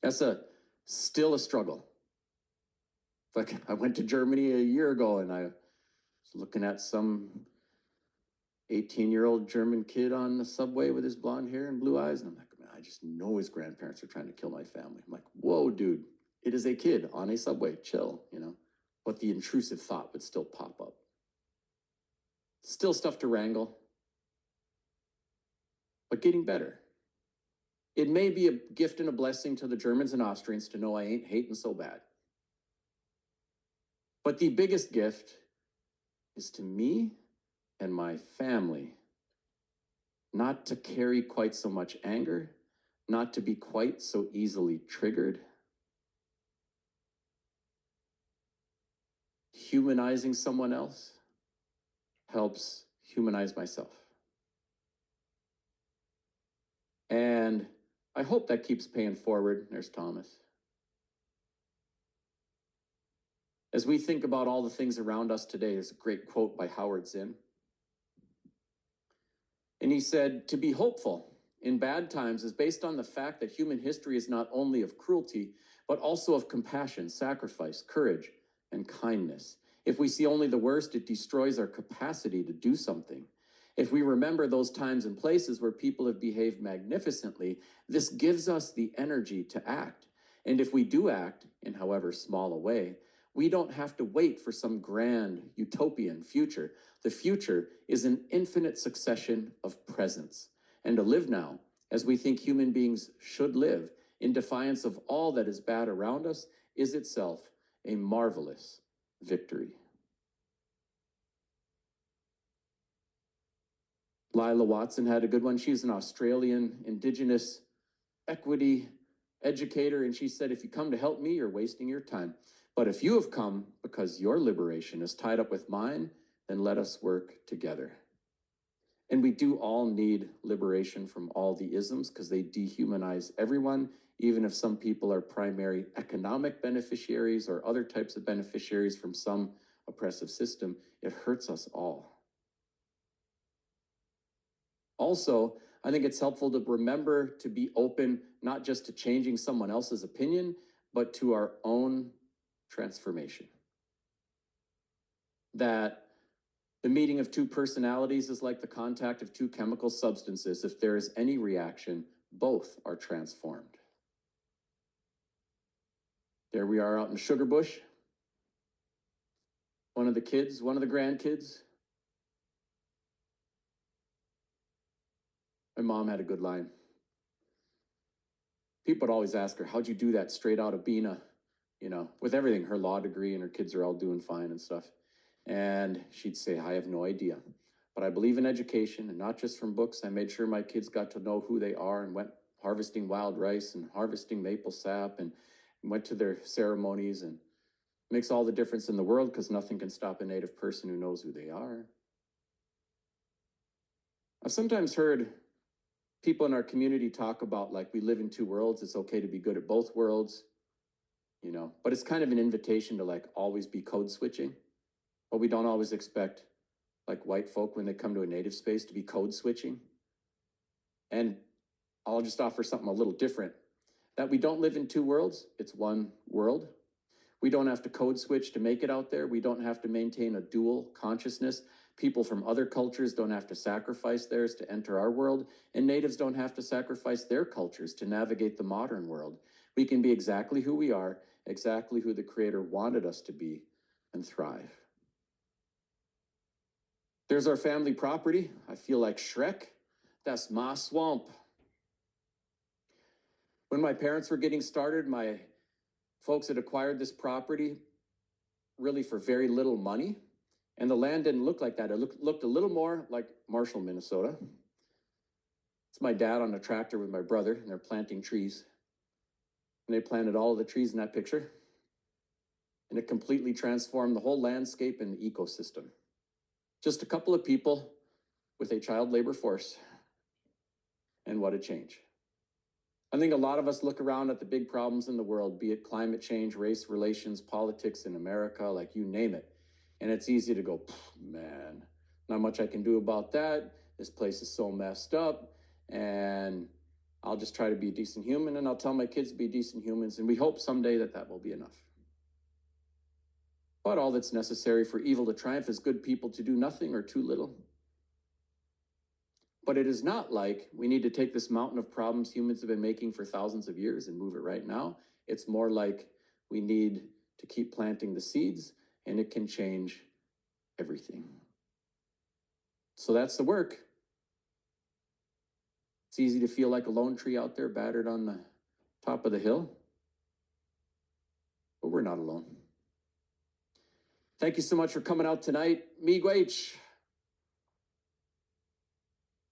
That's still a struggle. Like, I went to Germany a year ago and I was looking at some 18-year-old German kid on the subway with his blonde hair and blue eyes. And I'm like, man, I just know his grandparents are trying to kill my family. I'm like, whoa, dude, it is a kid on a subway, chill, But the intrusive thought would still pop up. Still stuff to wrangle, but getting better. It may be a gift and a blessing to the Germans and Austrians to know I ain't hating so bad. But the biggest gift is to me and my family not to carry quite so much anger, not to be quite so easily triggered. Humanizing someone else helps humanize myself. And I hope that keeps paying forward. There's Thomas. As we think about all the things around us today, there's a great quote by Howard Zinn. And he said, to be hopeful in bad times is based on the fact that human history is not only of cruelty, but also of compassion, sacrifice, courage, and kindness. If we see only the worst, it destroys our capacity to do something. If we remember those times and places where people have behaved magnificently, this gives us the energy to act. And if we do act, in however small a way, we don't have to wait for some grand utopian future. The future is an infinite succession of presents. And to live now, as we think human beings should live, in defiance of all that is bad around us, is itself a marvelous victory. Lila Watson had a good one. She's an Australian Indigenous equity educator, and she said, if you come to help me, you're wasting your time. But if you have come because your liberation is tied up with mine, then let us work together. And we do all need liberation from all the isms because they dehumanize everyone, even if some people are primary economic beneficiaries or other types of beneficiaries from some oppressive system. It hurts us all. Also, I think it's helpful to remember to be open, not just to changing someone else's opinion, but to our own transformation. That the meeting of two personalities is like the contact of two chemical substances. If there is any reaction, both are transformed. There we are out in Sugar Bush. One of the grandkids. My mom had a good line. People would always ask her, how'd you do that straight out of Bina? With everything, her law degree and her kids are all doing fine and stuff. And she'd say, I have no idea. But I believe in education, and not just from books. I made sure my kids got to know who they are and went harvesting wild rice and harvesting maple sap and went to their ceremonies, and makes all the difference in the world because nothing can stop a Native person who knows who they are. I've sometimes heard people in our community talk about like we live in two worlds. It's okay to be good at both worlds, but it's kind of an invitation to like always be code switching. But we don't always expect like white folk when they come to a Native space to be code switching. And I'll just offer something a little different, that we don't live in two worlds. It's one world. We don't have to code switch to make it out there. We don't have to maintain a dual consciousness. People from other cultures don't have to sacrifice theirs to enter our world, and Natives don't have to sacrifice their cultures to navigate the modern world. We can be exactly who we are, exactly who the Creator wanted us to be, and thrive. There's our family property. I feel like Shrek. That's my swamp. When my parents were getting started, my folks had acquired this property really for very little money. And the land didn't look like that. It looked a little more like Marshall, Minnesota. It's my dad on a tractor with my brother, and they're planting trees. And they planted all of the trees in that picture. And it completely transformed the whole landscape and the ecosystem. Just a couple of people with a child labor force. And what a change. I think a lot of us look around at the big problems in the world, be it climate change, race relations, politics in America, like you name it. And it's easy to go, man, not much I can do about that. This place is so messed up. And I'll just try to be a decent human, and I'll tell my kids to be decent humans. And we hope someday that will be enough. But all that's necessary for evil to triumph is good people to do nothing or too little. But it is not like we need to take this mountain of problems humans have been making for thousands of years and move it right now. It's more like we need to keep planting the seeds, and it can change everything. So that's the work. It's easy to feel like a lone tree out there battered on the top of the hill. But we're not alone. Thank you so much for coming out tonight. Miigwech.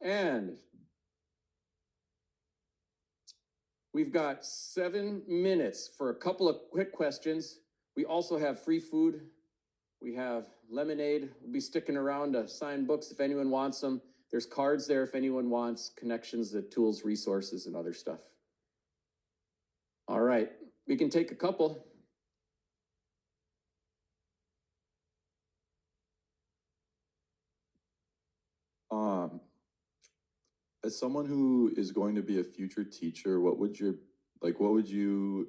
And we've got 7 minutes for a couple of quick questions. We also have free food. We have lemonade. We'll be sticking around to sign books if anyone wants them. There's cards there if anyone wants connections to tools, resources, and other stuff. All right, we can take a couple. As someone who is going to be a future teacher, what would you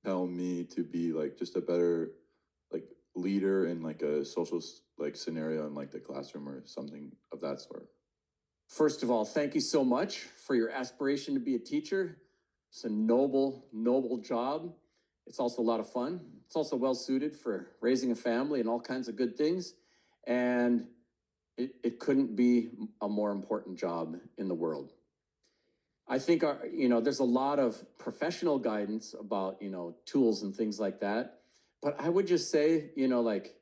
tell me to be like just a better like leader in like a social like scenario in like the classroom or something of that sort? First of all, thank you so much for your aspiration to be a teacher. It's a noble, noble job. It's also a lot of fun. It's also well suited for raising a family and all kinds of good things. And it couldn't be a more important job in the world. I think there's a lot of professional guidance about, tools and things like that. But I would just say, like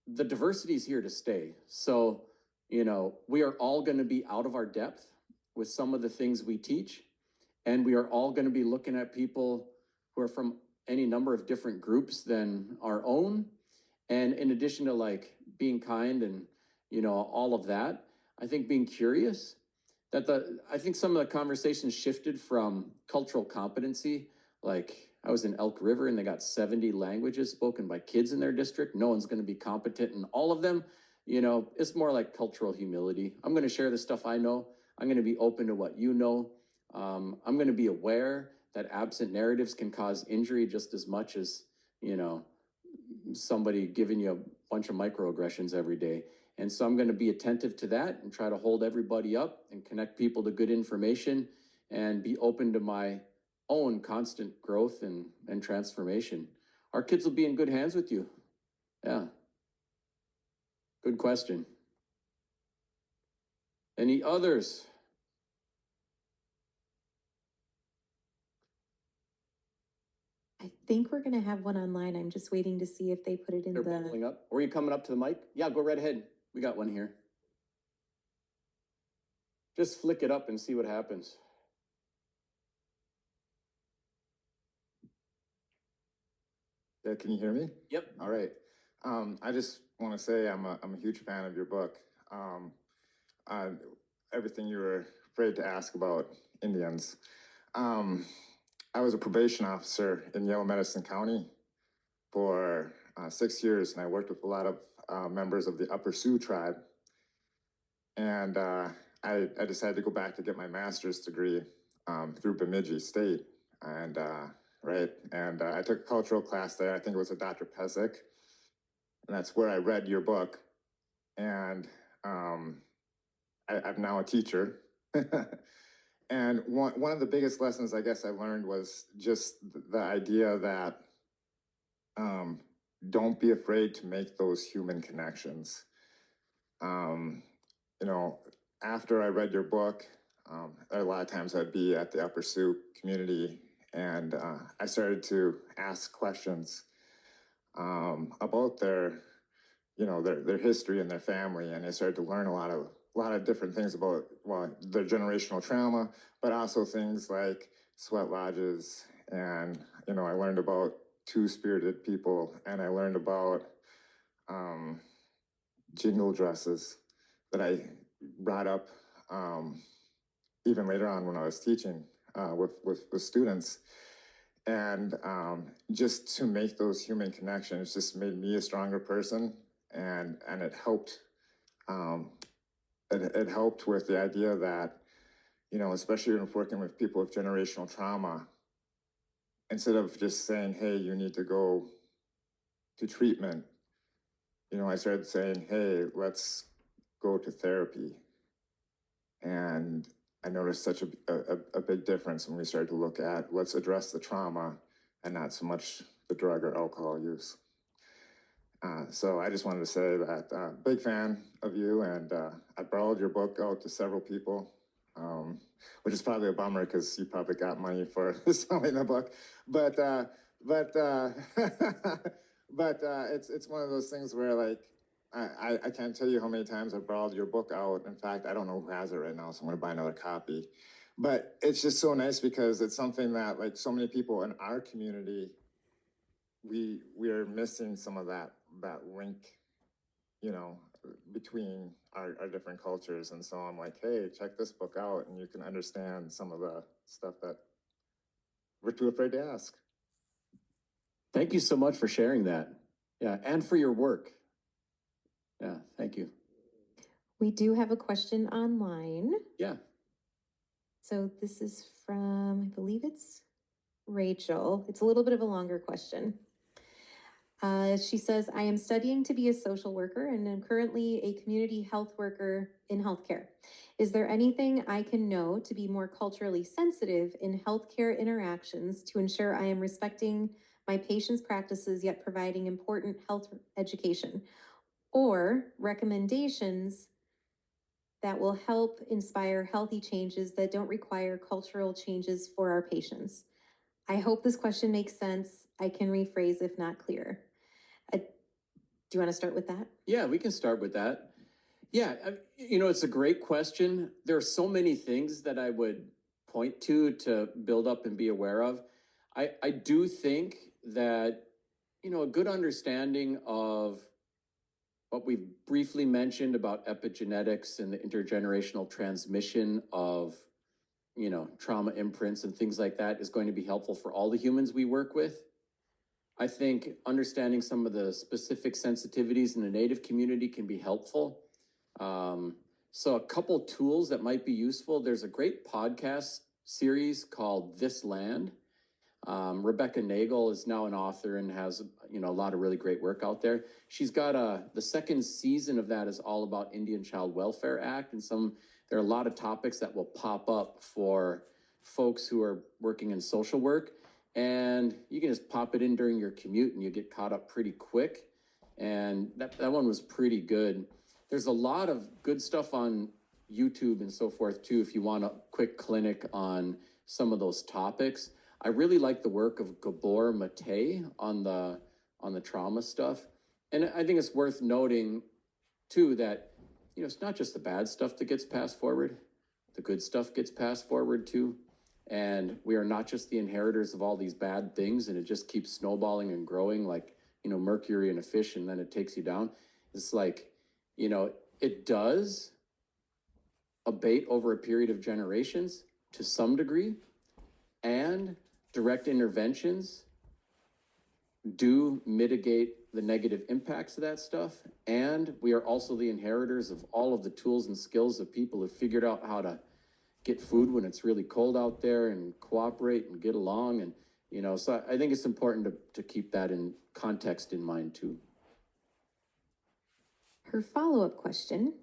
the diversity is here to stay. So, we are all going to be out of our depth with some of the things we teach. And we are all going to be looking at people who are from any number of different groups than our own. And in addition to like being kind and, all of that, I think being curious, I think some of the conversations shifted from cultural competency. Like I was in Elk River and they got 70 languages spoken by kids in their district. No one's going to be competent in all of them. It's more like cultural humility. I'm going to share the stuff I know. I'm going to be open to what you know. I'm going to be aware that absent narratives can cause injury just as much as, somebody giving you a bunch of microaggressions every day. And so I'm going to be attentive to that and try to hold everybody up and connect people to good information and be open to my own constant growth and transformation. Our kids will be in good hands with you. Yeah. Good question. Any others? I think we're going to have one online. I'm just waiting to see if they put it in They're bubbling up. Or are you coming up to the mic? Yeah, go right ahead. We got one here. Just flick it up and see what happens. Yeah, can you hear me? Yep. All right. I just want to say I'm a huge fan of your book. Everything you were afraid to ask about Indians. I was a probation officer in Yale Medicine County for 6 years, and I worked with a lot of members of the Upper Sioux tribe. And I decided to go back to get my master's degree through Bemidji State. And I took a cultural class there. I think it was with Dr. Pezic. And that's where I read your book. And I'm now a teacher. And one of the biggest lessons I guess I learned was just the idea that don't be afraid to make those human connections. You know, after I read your book, a lot of times I'd be at the Upper Sioux community, and I started to ask questions about their history and their family, and I started to learn a lot of different things about their generational trauma, but also things like sweat lodges, and I learned about two-spirited people, and I learned about jingle dresses that I brought up even later on when I was teaching with students. And just to make those human connections just made me a stronger person, and it helped. It helped with the idea that, especially when working with people with generational trauma, instead of just saying, hey, you need to go to treatment, I started saying, hey, let's go to therapy. And I noticed such a big difference when we started to look at, let's address the trauma and not so much the drug or alcohol use. So I just wanted to say that big fan of you, and I borrowed your book out to several people, which is probably a bummer because you probably got money for selling the book. But it's one of those things where, like, I can't tell you how many times I borrowed your book out. In fact, I don't know who has it right now, so I'm going to buy another copy. But it's just so nice because it's something that, like, so many people in our community, we are missing some of that link, between our different cultures. And so I'm like, hey, check this book out, and you can understand some of the stuff that we're too afraid to ask. Thank you so much for sharing that. Yeah, and for your work. Yeah, thank you. We do have a question online. Yeah. So this is from, I believe it's Rachel. It's a little bit of a longer question. She says, I am studying to be a social worker and am currently a community health worker in healthcare. Is there anything I can know to be more culturally sensitive in healthcare interactions to ensure I am respecting my patients' practices yet providing important health education? Or recommendations that will help inspire healthy changes that don't require cultural changes for our patients? I hope this question makes sense. I can rephrase if not clear. Do you want to start with that? Yeah, we can start with that. Yeah, it's a great question. There are so many things that I would point to build up and be aware of. I do think that, a good understanding of what we've briefly mentioned about epigenetics and the intergenerational transmission of, trauma imprints and things like that is going to be helpful for all the humans we work with. I think understanding some of the specific sensitivities in the Native community can be helpful. So a couple tools that might be useful. There's a great podcast series called This Land. Rebecca Nagel is now an author and has, a lot of really great work out there. She's got the second season of that is all about Indian Child Welfare Act, and there are a lot of topics that will pop up for folks who are working in social work. And you can just pop it in during your commute and you get caught up pretty quick. And that one was pretty good. There's a lot of good stuff on YouTube and so forth too, if you want a quick clinic on some of those topics. I really like the work of Gabor Mate on the trauma stuff. And I think it's worth noting, too, that, you know, it's not just the bad stuff that gets passed forward, the good stuff gets passed forward too. And we are not just the inheritors of all these bad things, and it just keeps snowballing and growing like, you know, mercury in a fish, and then it takes you down. It's like, you know, it does abate over a period of generations to some degree, and direct interventions do mitigate the negative impacts of that stuff. And we are also the inheritors of all of the tools and skills of people who figured out how to get food when it's really cold out there and cooperate and get along. And, you know, so I think it's important to keep that in context in mind too. Her follow-up question: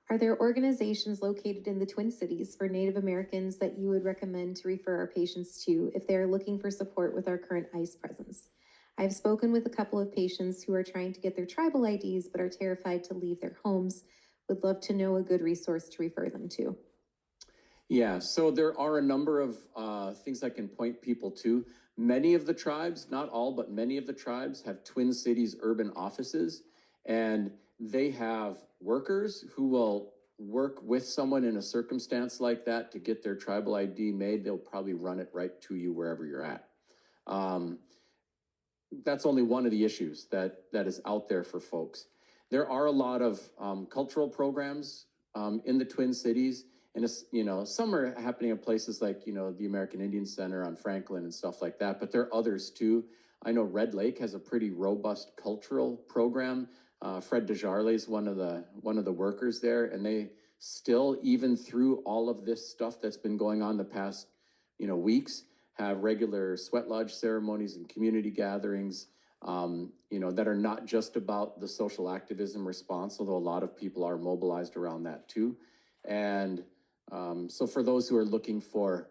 are there organizations located in the Twin Cities for Native Americans that you would recommend to refer our patients to if they are looking for support with our current ICE presence? I've spoken with a couple of patients who are trying to get their tribal IDs but are terrified to leave their homes. Would love to know a good resource to refer them to. Yeah, so there are a number of things I can point people to. Many of the tribes, not all, but many of the tribes have Twin Cities urban offices, and they have workers who will work with someone in a circumstance like that to get their tribal ID made. They'll probably run it right to you wherever you're at. That's only one of the issues that is out there for folks. There are a lot of cultural programs in the Twin Cities. And it's, you know, some are happening in places like, you know, the American Indian Center on Franklin and stuff like that, but there are others too. I know Red Lake has a pretty robust cultural program. Fred DeJarle is one of the workers there, and they still, even through all of this stuff that's been going on the past, you know, weeks, have regular sweat lodge ceremonies and community gatherings, you know, that are not just about the social activism response, although a lot of people are mobilized around that too. And so for those who are looking for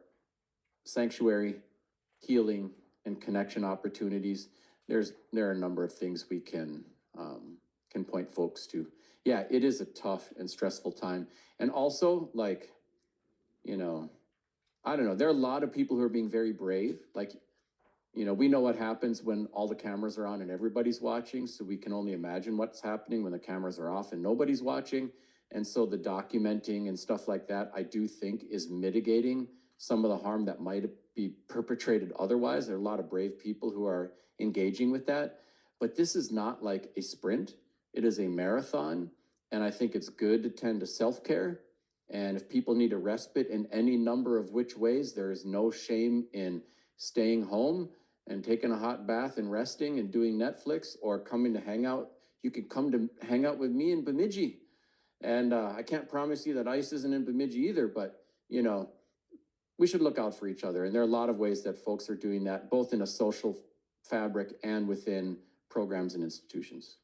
sanctuary, healing, and connection opportunities, there are a number of things we can point folks to. Yeah, it is a tough and stressful time. And also, like, you know, I don't know, there are a lot of people who are being very brave. Like, you know, we know what happens when all the cameras are on and everybody's watching, so we can only imagine what's happening when the cameras are off and nobody's watching. And so the documenting and stuff like that, I do think, is mitigating some of the harm that might be perpetrated otherwise. There are a lot of brave people who are engaging with that. But this is not like a sprint. It is a marathon. And I think it's good to tend to self-care. And if people need a respite in any number of which ways, there is no shame in staying home and taking a hot bath and resting and doing Netflix, or coming to hang out. You could come to hang out with me in Bemidji. And I can't promise you that ICE isn't in Bemidji either, but, you know, we should look out for each other. And there are a lot of ways that folks are doing that, both in a social fabric and within programs and institutions.